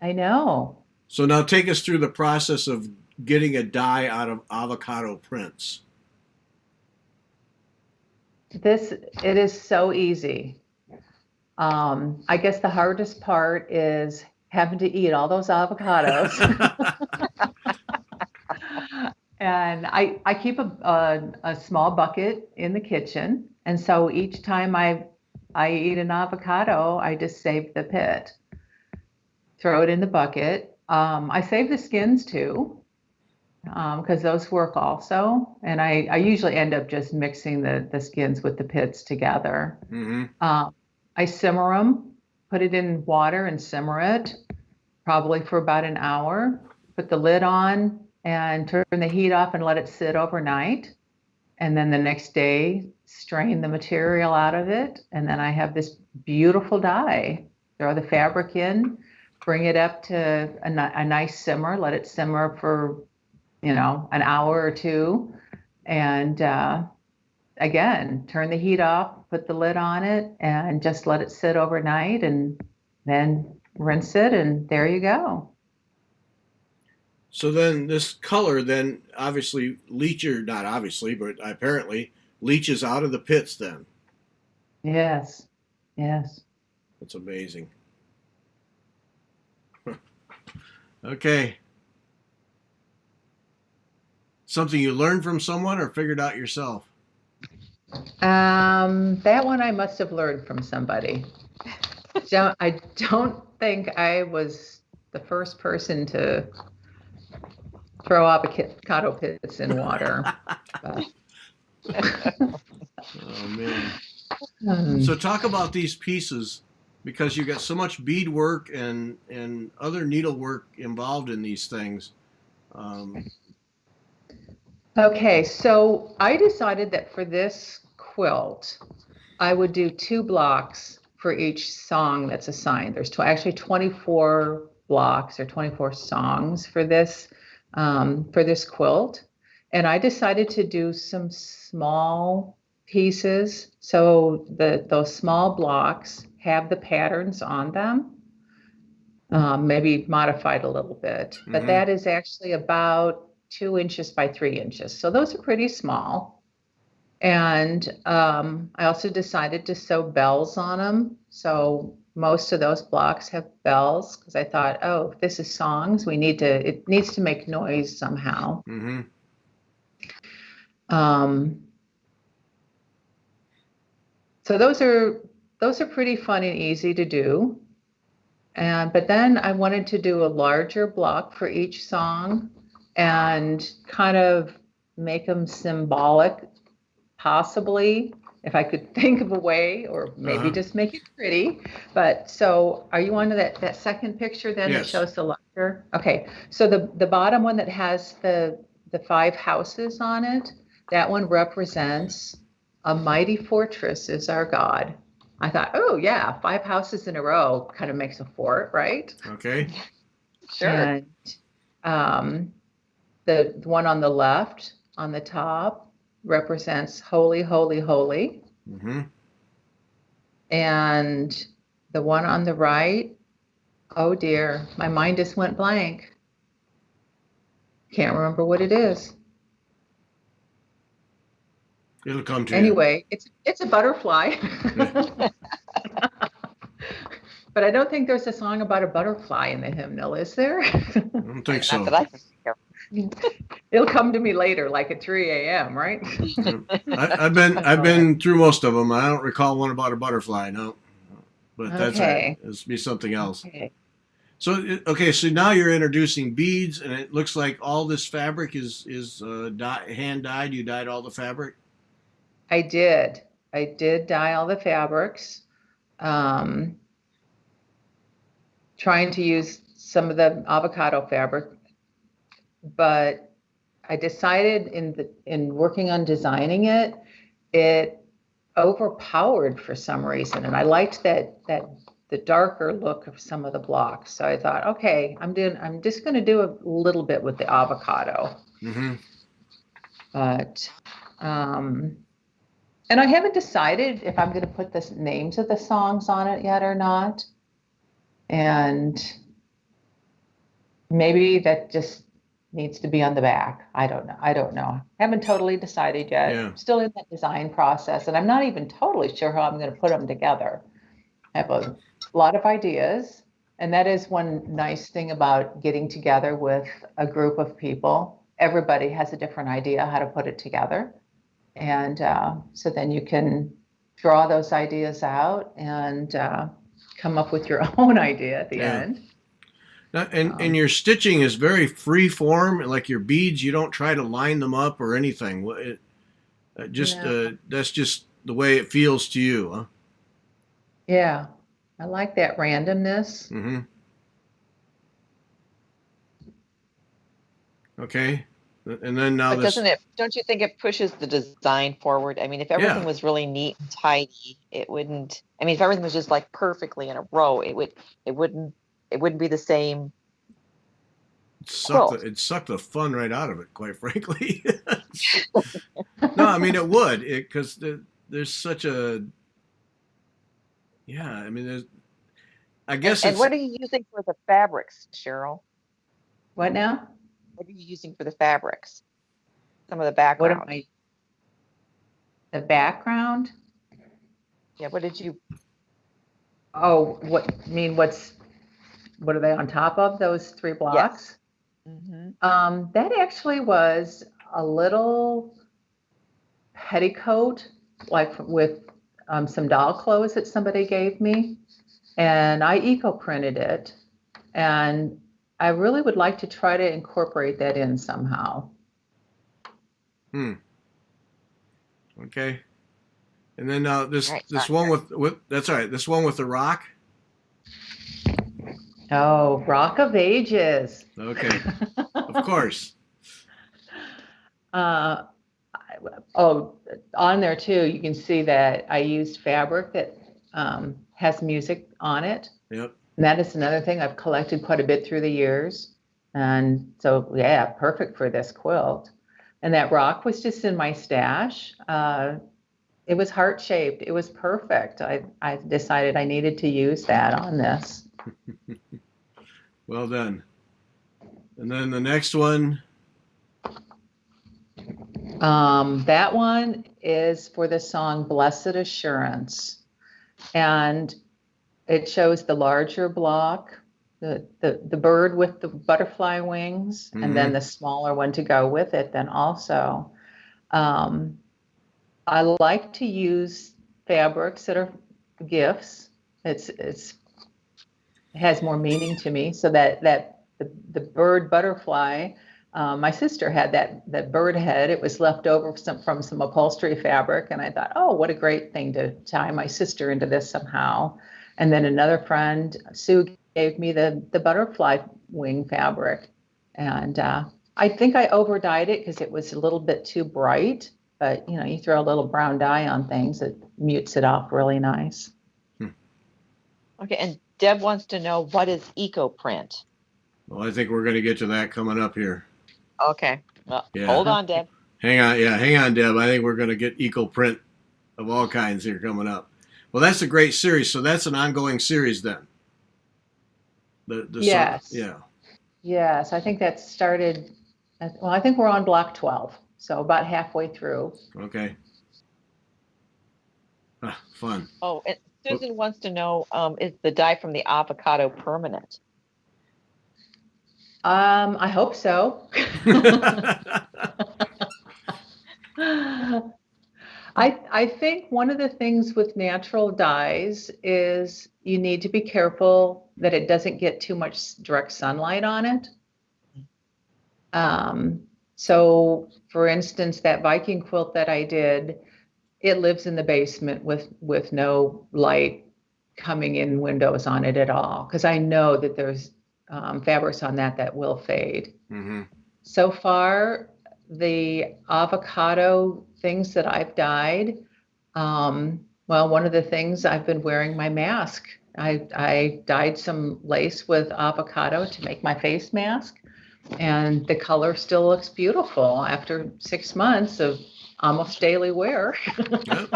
I know. So now take us through the process of getting a dye out of avocado prints. It is so easy. I guess the hardest part is having to eat all those avocados. And I keep a small bucket in the kitchen. And so each time I eat an avocado, I just save the pit, throw it in the bucket. I save the skins too, because those work also. And I usually end up just mixing the skins with the pits together. Mm-hmm. I simmer them, put it in water and simmer it, probably for about an hour. Put the lid on and turn the heat off and let it sit overnight. And then the next day, strain the material out of it. And then I have this beautiful dye. Throw the fabric in, bring it up to a nice simmer, let it simmer for, an hour or two. And again, turn the heat off, put the lid on it, and just let it sit overnight, and then rinse it, and there you go. So then this color then obviously not obviously, but apparently leaches out of the pits then. Yes. That's amazing. Okay. Something you learned from someone or figured out yourself? That one I must have learned from somebody. I don't think I was the first person to throw avocado pits in water. Oh man. So talk about these pieces, because you got so much bead work and other needlework involved in these things. Okay, so I decided that for this quilt, I would do 2 blocks for each song that's assigned. There's actually 24 blocks or 24 songs for this quilt. And I decided to do some small pieces. So those small blocks have the patterns on them, maybe modified a little bit. But Mm-hmm. that is actually about 2 inches by 3 inches. So those are pretty small. And I also decided to sew bells on them. So most of those blocks have bells, because I thought, oh, if this is songs, it needs to make noise somehow. Mm-hmm. So those are pretty fun and easy to do. But then I wanted to do a larger block for each song and kind of make them symbolic, possibly, if I could think of a way, or maybe Uh-huh. just make it pretty. But so are you on to that second picture then that Yes. shows the larger? Okay, so the bottom one that has the 5 houses on it, that one represents a mighty fortress is our God. I thought, oh yeah, 5 houses in a row kind of makes a fort, right? Okay. Sure. And the one on the left on the top represents holy, holy, holy. Mm-hmm. And the one on the right, oh dear, my mind just went blank. Can't remember what it is. It'll come to you. Anyway, it's a butterfly. But I don't think there's a song about a butterfly in the hymnal, is there? I don't think Not so. that I can think of. It'll come to me later, like at 3 a.m., right? I've been through most of them. I don't recall one about a butterfly. No, but that's all right. Okay. It's be something else. Okay. So okay, so now you're introducing beads, and it looks like all this fabric is hand dyed. You dyed all the fabric. I did. I did dye all the fabrics. Trying to use some of the avocado fabric, but I decided in working on designing it, it overpowered for some reason, and I liked that the darker look of some of the blocks. So I thought, okay, I'm just going to do a little bit with the avocado, Mm-hmm. but and I haven't decided if I'm going to put the names of the songs on it yet or not. And maybe that just needs to be on the back. I don't know. Haven't totally decided yet. Yeah. Still in that design process, and I'm not even totally sure how I'm going to put them together. I have a lot of ideas, and that is one nice thing about getting together with a group of people. Everybody has a different idea how to put it together, and so then you can draw those ideas out and come up with your own idea at the end. And your stitching is very free form, like your beads. You don't try to line them up or anything. That's just the way it feels to you, huh? Yeah, I like that randomness. Mm-hmm. Okay. And then now But don't you think it pushes the design forward? I mean, if everything was really neat and tidy, it wouldn't, I mean, if everything was just like perfectly in a row, it wouldn't be the same. It'd suck the fun right out of it, quite frankly. No, I mean, it would, because there's such a, yeah, I mean, I guess And what are you using for the fabrics, Cheryl? What now? What are you using for the fabrics? Some of the background. What am I? The background? Yeah, what did you? Oh, what are they on top of, those 3 blocks? Yes. Mm-hmm. That actually was a little petticoat, like with some doll clothes that somebody gave me, and I eco-printed it, and I really would like to try to incorporate that in somehow. Okay. And then this one with that's all right. This one with the rock. Oh, Rock of Ages. Okay. Of course. On there too, you can see that I used fabric that has music on it. Yep. And that is another thing I've collected quite a bit through the years. And so, yeah, perfect for this quilt. And that rock was just in my stash. It was heart-shaped. It was perfect. I decided I needed to use that on this. Well done. And then the next one. That one is for the song Blessed Assurance. And it shows the larger block, the bird with the butterfly wings, and then the smaller one to go with it then also. I like to use fabrics that are gifts. It has more meaning to me, so that the bird butterfly My sister had that bird head. It was left over from some upholstery fabric, and I thought, oh, what a great thing to tie my sister into this somehow. And then another friend, Sue, gave me the butterfly wing fabric, and I think I over dyed it because it was a little bit too bright. But you throw a little brown dye on things, it mutes it off really nice. Okay, and Deb wants to know, what is eco print? Well, I think we're going to get to that coming up here. Okay, well, Yeah. hold on, Deb. Hang on, Deb. I think we're going to get eco print of all kinds here coming up. Well, that's a great series. So that's an ongoing series then. Yes. Yeah. Yes, I think that started. Well, I think we're on block 12, so about halfway through. Okay. Fun. Oh, and Susan wants to know, is the dye from the avocado permanent? I hope so. I think one of the things with natural dyes is you need to be careful that it doesn't get too much direct sunlight on it. So for instance, that Viking quilt that I did, it lives in the basement with no light coming in windows on it at all, because I know that there's fabrics on that will fade. Mm-hmm. So far, the avocado things that I've dyed, well, one of the things, I've been wearing my mask. I dyed some lace with avocado to make my face mask, and the color still looks beautiful after 6 months of almost daily wear. Yep.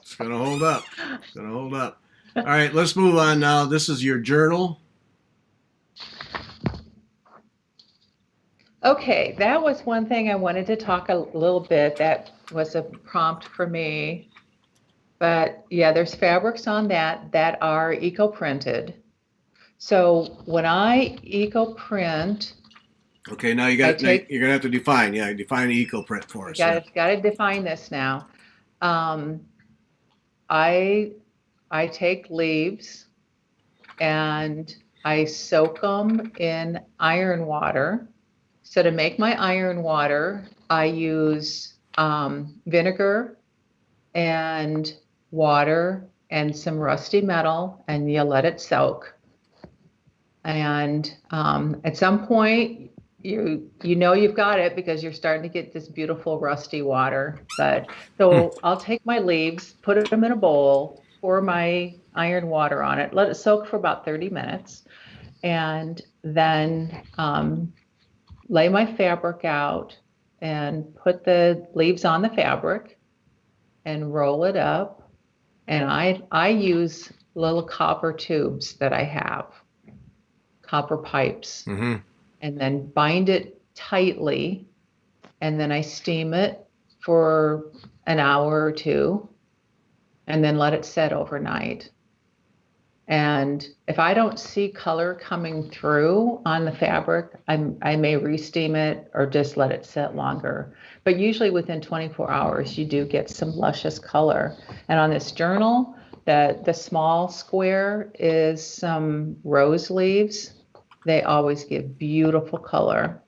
It's going to hold up. It's going to hold up. All right, let's move on now. This is your journal. Okay, that was one thing I wanted to talk a little bit. That was a prompt for me. But yeah, there's fabrics on that are eco-printed. So when I eco-print, Okay, now you're going to have to define. Yeah, define eco print for us. Got to define this now. I take leaves and I soak them in iron water. So to make my iron water, I use vinegar and water and some rusty metal, and you let it soak. And at some point, you know you've got it because you're starting to get this beautiful rusty water. But so I'll take my leaves, put them in a bowl, pour my iron water on it, let it soak for about 30 minutes, and then lay my fabric out and put the leaves on the fabric and roll it up. And I use little copper tubes that I have, copper pipes, Mm-hmm. and then bind it tightly. And then I steam it for an hour or two and then let it set overnight. And if I don't see color coming through on the fabric, I may re-steam it or just let it set longer. But usually within 24 hours, you do get some luscious color. And on this journal, the small square is some rose leaves. They always give beautiful color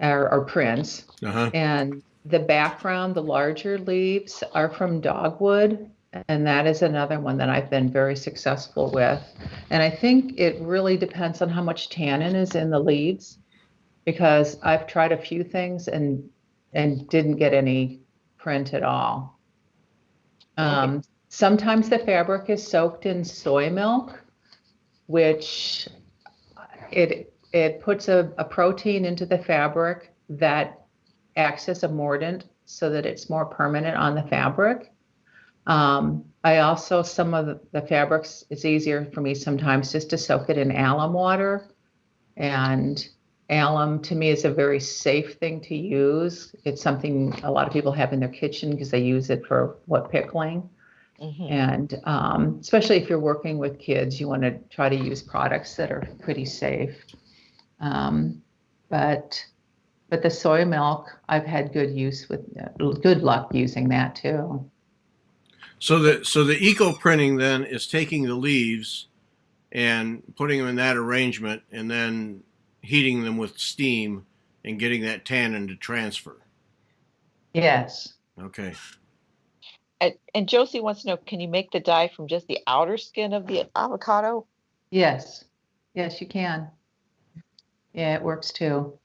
or prints. Uh-huh. And the background, the larger leaves are from dogwood. And that is another one that I've been very successful with. And I think it really depends on how much tannin is in the leaves, because I've tried a few things and didn't get any print at all. Sometimes the fabric is soaked in soy milk, which it puts a protein into the fabric that acts as a mordant so that it's more permanent on the fabric. I also, some of the fabrics, it's easier for me sometimes just to soak it in alum water. And alum to me is a very safe thing to use. It's something a lot of people have in their kitchen because they use it for pickling. Mm-hmm. And especially if you're working with kids, you want to try to use products that are pretty safe. But the soy milk, I've had good luck using that too. So the eco printing then is taking the leaves and putting them in that arrangement and then heating them with steam and getting that tannin to transfer. Yes. Okay. And Josie wants to know, can you make the dye from just the outer skin of the avocado? Yes. Yes, you can. Yeah, it works too.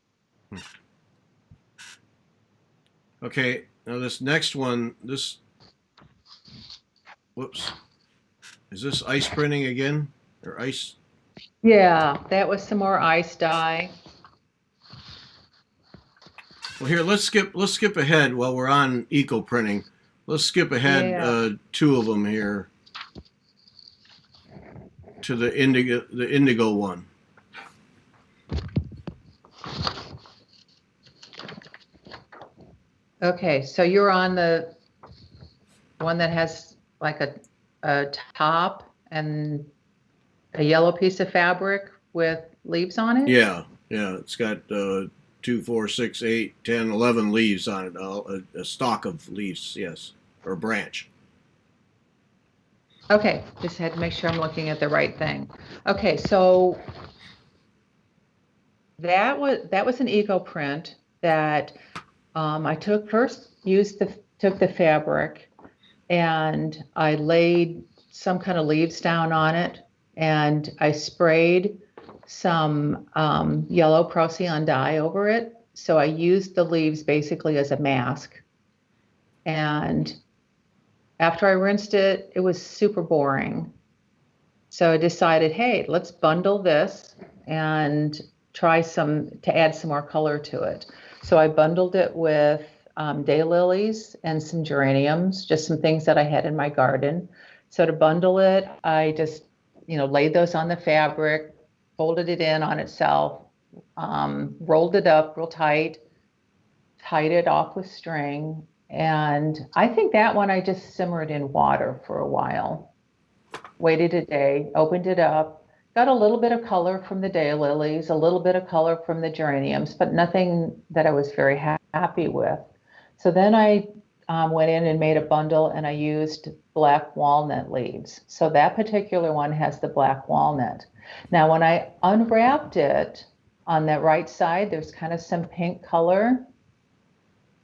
Okay. Now this next one, this, whoops, is this ice printing again, or ice? Yeah, that was some more ice dye. Well, here let's skip ahead while we're on eco printing. Let's skip ahead Yeah. two of them here to the indigo one. Okay, so you're on the one that has like a top and a yellow piece of fabric with leaves on it? Yeah, yeah. It's got 2, 4, 6, 8, 10, 11 leaves on it. A stalk of leaves, yes, or a branch. Okay, just had to make sure I'm looking at the right thing. Okay, so that was an eco print that I took the fabric and I laid some kind of leaves down on it and I sprayed some yellow Procyon dye over it. So I used the leaves basically as a mask. And after I rinsed it, it was super boring. So I decided, hey, let's bundle this and try to add some more color to it. So I bundled it with daylilies and some geraniums, just some things that I had in my garden. So to bundle it, I just, laid those on the fabric, folded it in on itself, rolled it up real tight, tied it off with string. And I think that one I just simmered in water for a while. Waited a day, opened it up, got a little bit of color from the daylilies, a little bit of color from the geraniums, but nothing that I was very happy with. So then I went in and made a bundle and I used black walnut leaves. So that particular one has the black walnut. Now, when I unwrapped it on that right side, there's kind of some pink color.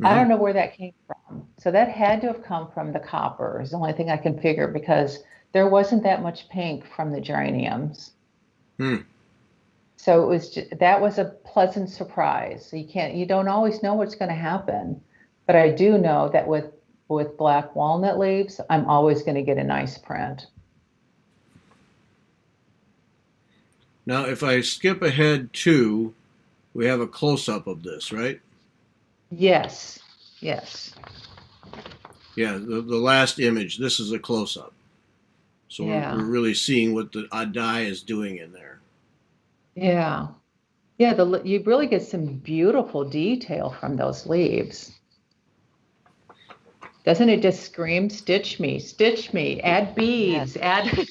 I don't know where that came from. So that had to have come from the copper is the only thing I can figure because there wasn't that much pink from the geraniums. Hmm. So that was a pleasant surprise. So you don't always know what's going to happen, but I do know that with black walnut leaves, I'm always going to get a nice print. Now, if I skip ahead to, we have a close up of this, right? Yes. Yes. Yeah, the last image. This is a close up. So Yeah. we're really seeing what the dye is doing in there. Yeah. Yeah, you really get some beautiful detail from those leaves. Doesn't it just scream, stitch me, add beads, add.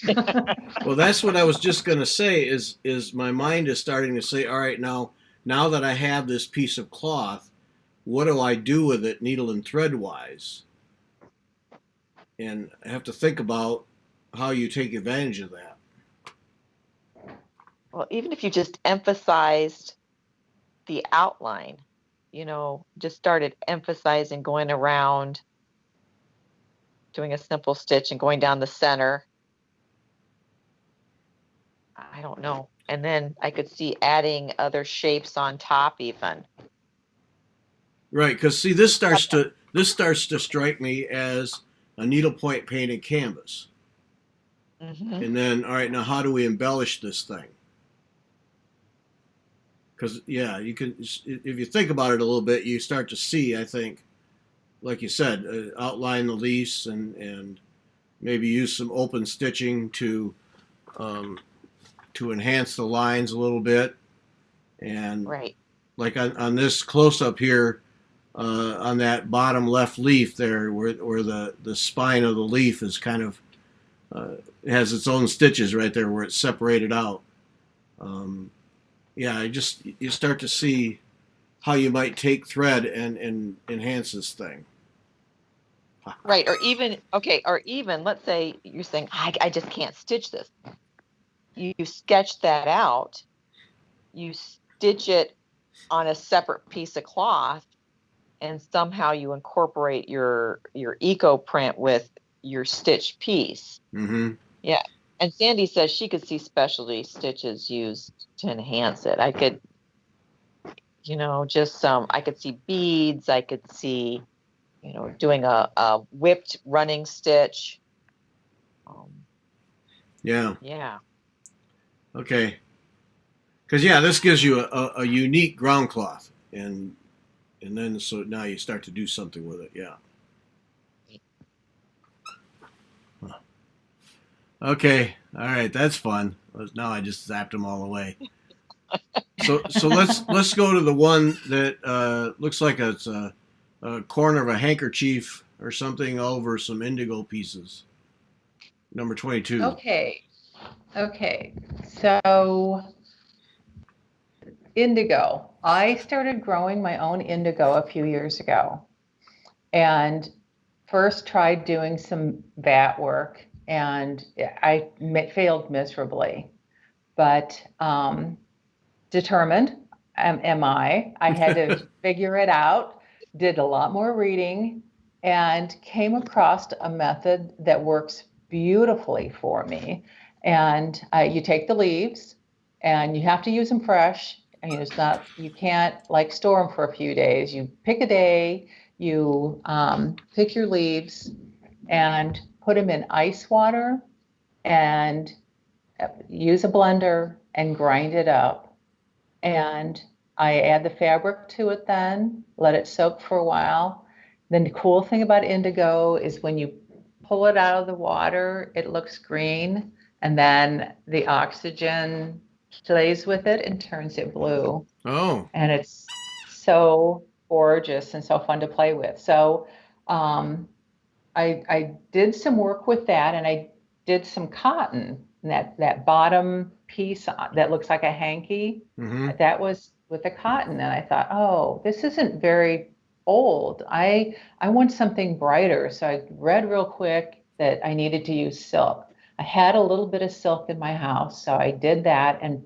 Well, that's what I was just going to say is my mind is starting to say, all right, now that I have this piece of cloth, what do I do with it needle and thread wise? And I have to think about how you take advantage of that. Well, even if you just emphasized the outline, just started emphasizing going around, doing a simple stitch and going down the center. I don't know. And then I could see adding other shapes on top even. Right, because see, this starts to strike me as a needlepoint painted canvas. Mm-hmm. And then, all right, now how do we embellish this thing? Because yeah, you can, if you think about it a little bit, you start to see, I think, like you said, outline the leaves and maybe use some open stitching to enhance the lines a little bit. And right, like on this close up here, on that bottom left leaf there, where the spine of the leaf is kind of has its own stitches right there where it's separated out. Yeah, you start to see how you might take thread and enhance this thing. right. Or even let's say you're saying I just can't stitch this. You sketch that out. You stitch it on a separate piece of cloth, and somehow you incorporate your eco print with your stitched piece. Mm-hmm. Yeah. And Sandy says she could see specialty stitches used to enhance it. I could, just I could see beads. I could see, doing a whipped running stitch. Yeah. Yeah. Okay. Because this gives you a unique ground cloth, and then so now you start to do something with it. Yeah. Huh. Okay. All right. That's fun. Now I just zapped them all away. So let's go to the one that looks like it's a corner of a handkerchief or something over some indigo pieces. Number 22. Okay. So indigo. I started growing my own indigo a few years ago, and first tried doing some vat work, and I failed miserably. But determined am I had to figure it out, did a lot more reading, and came across a method that works beautifully for me. And you take the leaves, and you have to use them fresh. I mean, you can't like store them for a few days. You pick a day, you pick your leaves and put them in ice water and use a blender and grind it up. And I add the fabric to it, then let it soak for a while. Then the cool thing about indigo is when you pull it out of the water, it looks green, and then the oxygen plays with it and turns it blue. Oh. And it's so gorgeous and so fun to play with. So I did some work with that, and I did some cotton. And that bottom piece that looks like a hanky, Mm-hmm. that was with the cotton. And I thought, oh, this isn't very old. I want something brighter. So I read real quick that I needed to use silk. I had a little bit of silk in my house, so I did that, and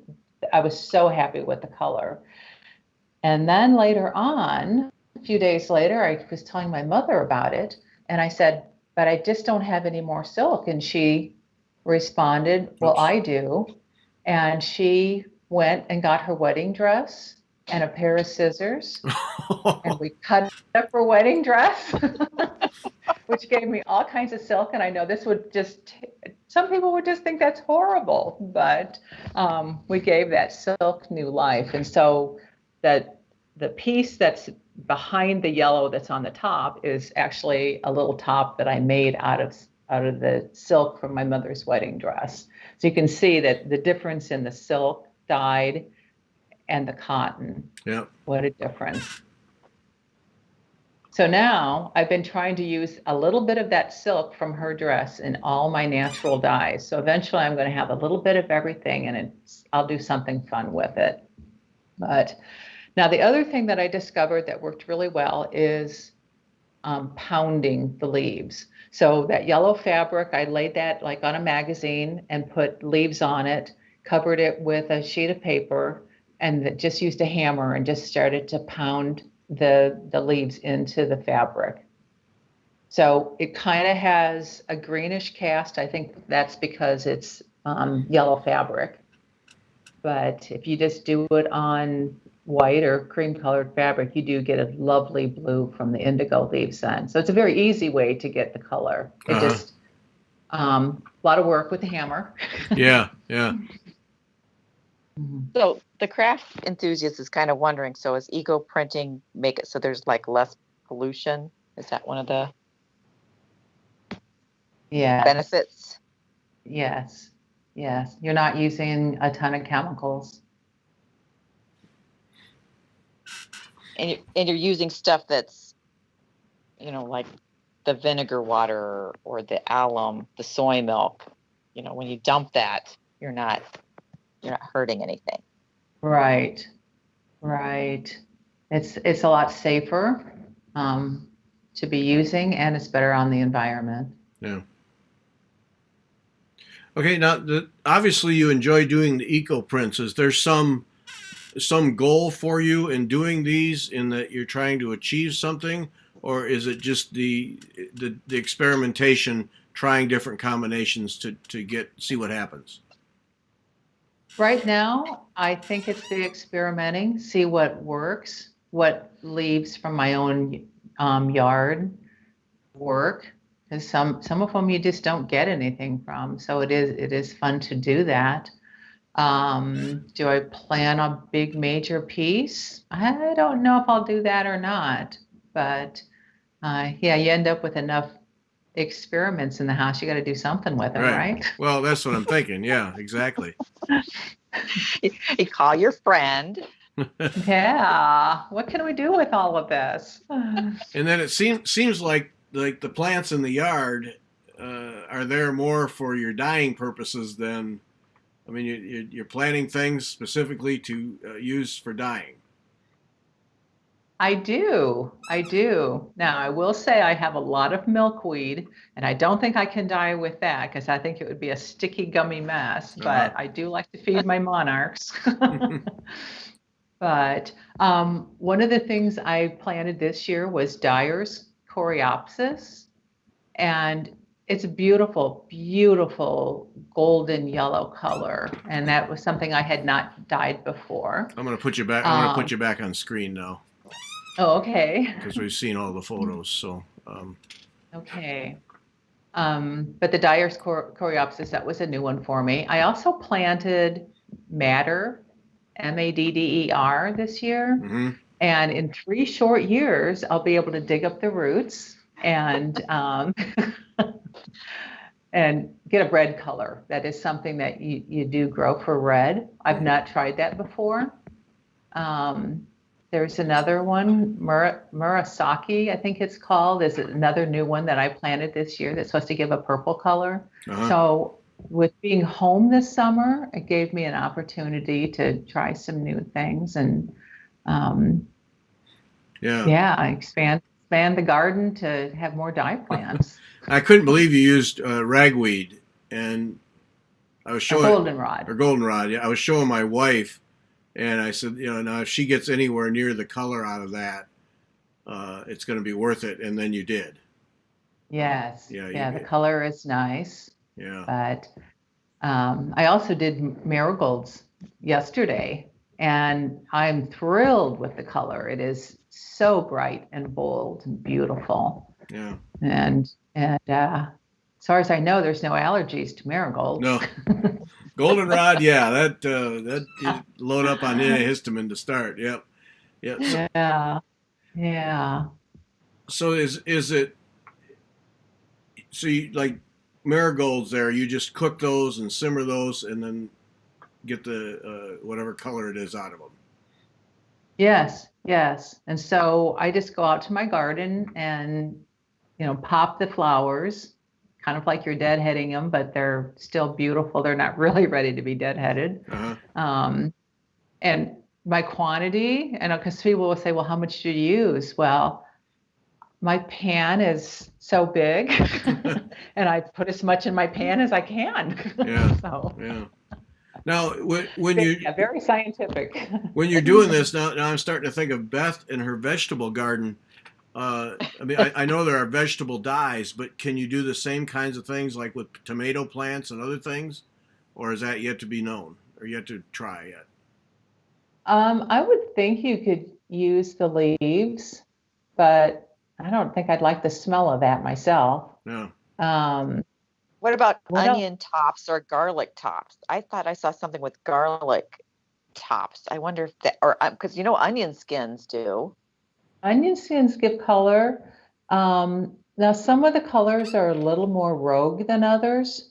I was so happy with the color. And then later on, a few days later, I was telling my mother about it, and I said, but I just don't have any more silk. And she responded, well, Oops. I do. And she went and got her wedding dress and a pair of scissors, and we cut up her wedding dress, which gave me all kinds of silk. And I know this would some people would just think that's horrible, but we gave that silk new life. And so that the piece that's behind the yellow that's on the top is actually a little top that I made out of the silk from my mother's wedding dress. So you can see that the difference in the silk dyed and the cotton. Yep. What a difference. So now I've been trying to use a little bit of that silk from her dress in all my natural dyes. So eventually I'm going to have a little bit of everything, and I'll do something fun with it. But now the other thing that I discovered that worked really well is pounding the leaves. So that yellow fabric, I laid that like on a magazine and put leaves on it, covered it with a sheet of paper, and just used a hammer and just started to pound the leaves into the fabric. So it kind of has a greenish cast. I think that's because it's yellow fabric. But if you just do it on white or cream colored fabric, you do get a lovely blue from the indigo leaves then. So it's a very easy way to get the color. It just a lot of work with the hammer. Yeah. So the craft enthusiast is kind of wondering, so is eco printing make it so there's like less pollution? Is that one of the benefits? Yes. You're not using a ton of chemicals. And you're using stuff that's, like the vinegar water or the alum, the soy milk. When you dump that, you're not hurting anything. Right. It's a lot safer to be using, and it's better on the environment. Yeah. Okay, now obviously you enjoy doing the eco prints. Is there some some goal for you in doing these, in that you're trying to achieve something, or is it just the experimentation, trying different combinations to see what happens? Right now, I think it's the experimenting, see what works, what leaves from my own yard work. Because some of them you just don't get anything from. So it is fun to do that. Do I plan a big major piece? I don't know if I'll do that or not. But yeah, you end up with enough experiments in the house. You got to do something with them, Right. right? Well, that's what I'm thinking. Yeah, exactly. You call your friend. Yeah. What can we do with all of this? And then it seems like the plants in the yard are there more for your dyeing purposes than, I mean, you're planting things specifically to use for dyeing. I do. I do. Now, I will say I have a lot of milkweed, and I don't think I can dye with that because I think it would be a sticky, gummy mess. Uh-huh. But I do like to feed my monarchs. But one of the things I planted this year was Dyer's Coreopsis, and it's a beautiful, beautiful golden yellow color, and that was something I had not dyed before. I'm gonna put you back. I'm gonna put you back on screen now Oh, okay. because we've seen all the photos. So Okay. But the Dyer's Coreopsis, that was a new one for me. I also planted Madder, Madder, this year. mhm. And in 3 short years, I'll be able to dig up the roots and and get a red color. That is something that you do grow for red. I've not tried that before. There's another one, Murasaki, I think it's called, is another new one that I planted this year that's supposed to give a purple color. Uh-huh. So with being home this summer, it gave me an opportunity to try some new things and Yeah. expand the garden to have more dye plants. I couldn't believe you used ragweed, and I was A showing goldenrod. or goldenrod. Yeah, I was showing my wife, and I said, now if she gets anywhere near the color out of that, it's going to be worth it. And then you did. Yes. Yeah, Yeah, the color is nice. Yeah. But I also did marigolds yesterday, and I'm thrilled with the color. It is so bright and bold and beautiful. Yeah. And as far as I know, there's no allergies to marigolds. No. Goldenrod, yeah, that you load up on antihistamine to start. Yep. Yep. So, Yeah. so is it, so you like marigolds there, you just cook those and simmer those and then get the whatever color it is out of them? Yes. And so I just go out to my garden and, pop the flowers, kind of like you're deadheading them, but they're still beautiful. They're not really ready to be deadheaded. Uh-huh. And my quantity, and because people will say, well, how much do you use? Well, my pan is so big and I put as much in my pan as I can. Yeah. So Yeah. Now, when you very scientific. when you're doing this, now I'm starting to think of Beth and her vegetable garden. I mean, I know there are vegetable dyes, but can you do the same kinds of things like with tomato plants and other things, or is that yet to be known or yet to try yet? I would think you could use the leaves, but I don't think I'd like the smell of that myself. No. What about What else? onion tops or garlic tops? I thought I saw something with garlic tops. I wonder if that, or because onion skins do. Onion skins give color. Now, some of the colors are a little more rogue than others.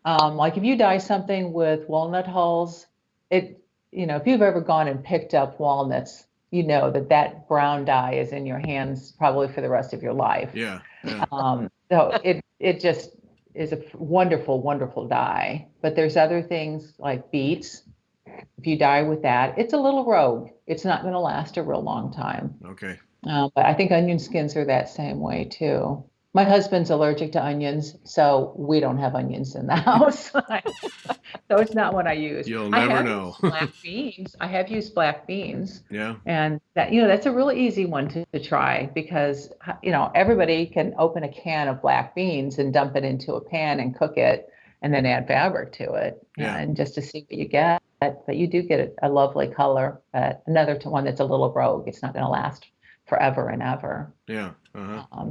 Like if you dye something with walnut hulls, if you've ever gone and picked up walnuts, you know that brown dye is in your hands probably for the rest of your life. Yeah. Yeah. So it just is a wonderful, wonderful dye. But there's other things like beets. If you dye with that, it's a little rogue. It's not going to last a real long time. Okay. But I think onion skins are that same way too. My husband's allergic to onions, so we don't have onions in the house. So it's not what I use. You'll I never have know. used black beans. I have used black beans. Yeah. And that, that's a really easy one to try because, everybody can open a can of black beans and dump it into a pan and cook it and then add fabric to it. Yeah. And just to see what you get. But you do get a lovely color. Another one that's a little rogue. It's not going to last forever and ever. Yeah. Uh-huh.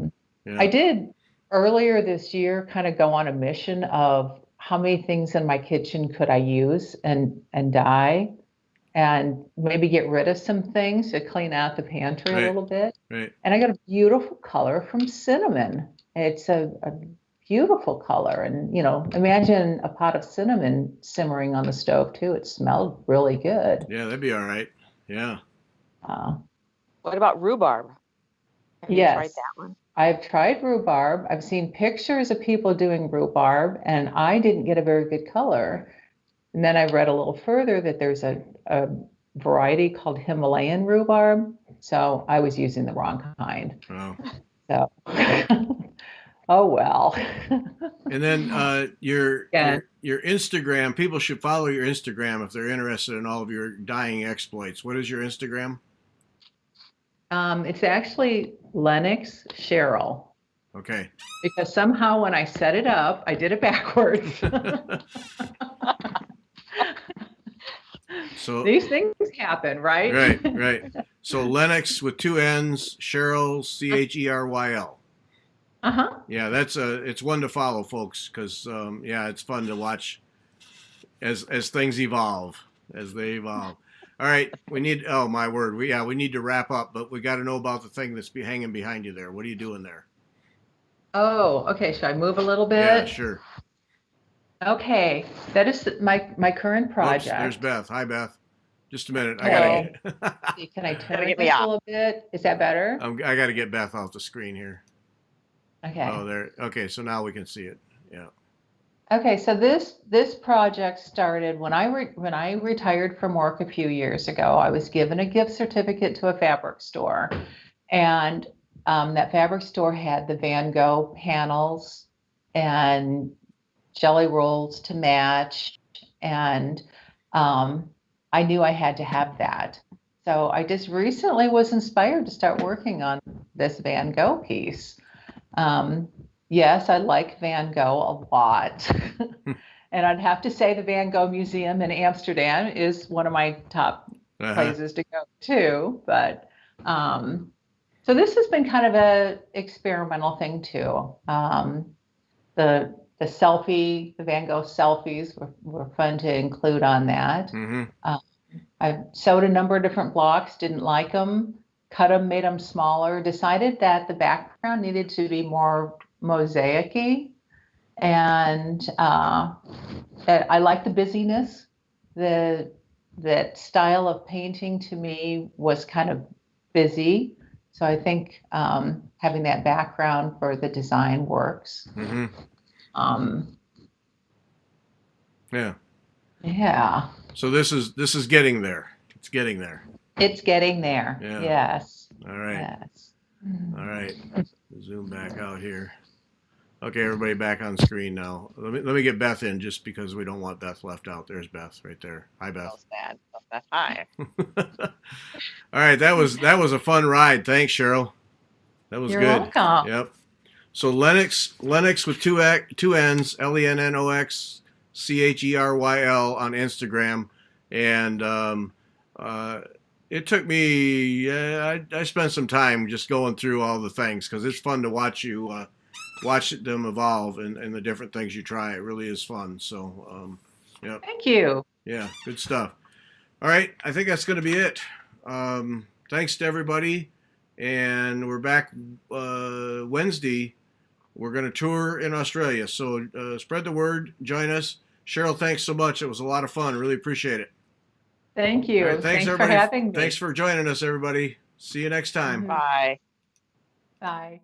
Yeah. I did earlier this year kind of go on a mission of how many things in my kitchen could I use and dye and maybe get rid of some things to clean out the pantry Right. a little bit. Right. And I got a beautiful color from cinnamon. It's a beautiful color. And, imagine a pot of cinnamon simmering on the stove too. It smelled really good. Yeah, that'd be all right. Yeah. What about rhubarb? Have you tried Yes. that one? I've tried rhubarb. I've seen pictures of people doing rhubarb, and I didn't get a very good color. And then I read a little further that there's a variety called Himalayan rhubarb. So I was using the wrong kind. Oh. So, oh well. And then your Yeah. your Instagram, people should follow your Instagram if they're interested in all of your dyeing exploits. What is your Instagram? It's actually Lennox Cheryl. Okay. Because somehow when I set it up, I did it backwards. So These things happen, right? right. So Lennox with 2 N's, Cheryl, Cheryl. Uh-huh. Yeah, it's one to follow, folks, because it's fun to watch as things evolve, as they evolve. All right, we need. Oh my word, we need to wrap up, but we got to know about the thing that's hanging behind you there. What are you doing there? Oh, okay. Should I move a little bit? Yeah, sure. Okay, that is my current project. Oops, there's Beth. Hi, Beth. Just a minute. Okay. I gotta. Can I turn get this me a off. little bit? Is that better? I got to get Beth off the screen here. Okay. Oh, there. Okay, so now we can see it. Yeah. Okay, so this project started when I retired from work a few years ago. I was given a gift certificate to a fabric store, and that fabric store had the Van Gogh panels and jelly rolls to match, and I knew I had to have that. So I just recently was inspired to start working on this Van Gogh piece. Yes, I like Van Gogh a lot. And I'd have to say the Van Gogh Museum in Amsterdam is one of my top places to go to. But so this has been kind of a experimental thing too. The Van Gogh selfies were fun to include on that. Mm-hmm. I sewed a number of different blocks, didn't like them, cut them, made them smaller, decided that the background needed to be more mosaic-y, and that I like the busyness. That style of painting to me was kind of busy, so I think having that background for the design works. Mm-hmm. Yeah. Yeah. So this is getting there. It's getting there. It's getting there. Yeah. Yes. All right. Yes. All right. Zoom back out here. Okay, everybody back on screen now. Let me get Beth in just because we don't want Beth left out. There's Beth right there. Hi, Beth. So sad. So sad. Hi. All right, that was a fun ride. Thanks, Cheryl. That was You're good. welcome. Yep. So Lennox with two N's, Lennox Cheryl on Instagram, and it took me. I spent some time just going through all the things because it's fun to watch you watch them evolve and the different things you try. It really is fun. So, yeah. Thank you. Yeah, good stuff. All right, I think that's going to be it. Thanks to everybody, and we're back Wednesday. We're going to tour in Australia, so spread the word. Join us. Cheryl, thanks so much. It was a lot of fun. Really appreciate it. Thank you. All right, thanks for everybody. having me. Thanks for joining us, everybody. See you next time. Bye. Bye.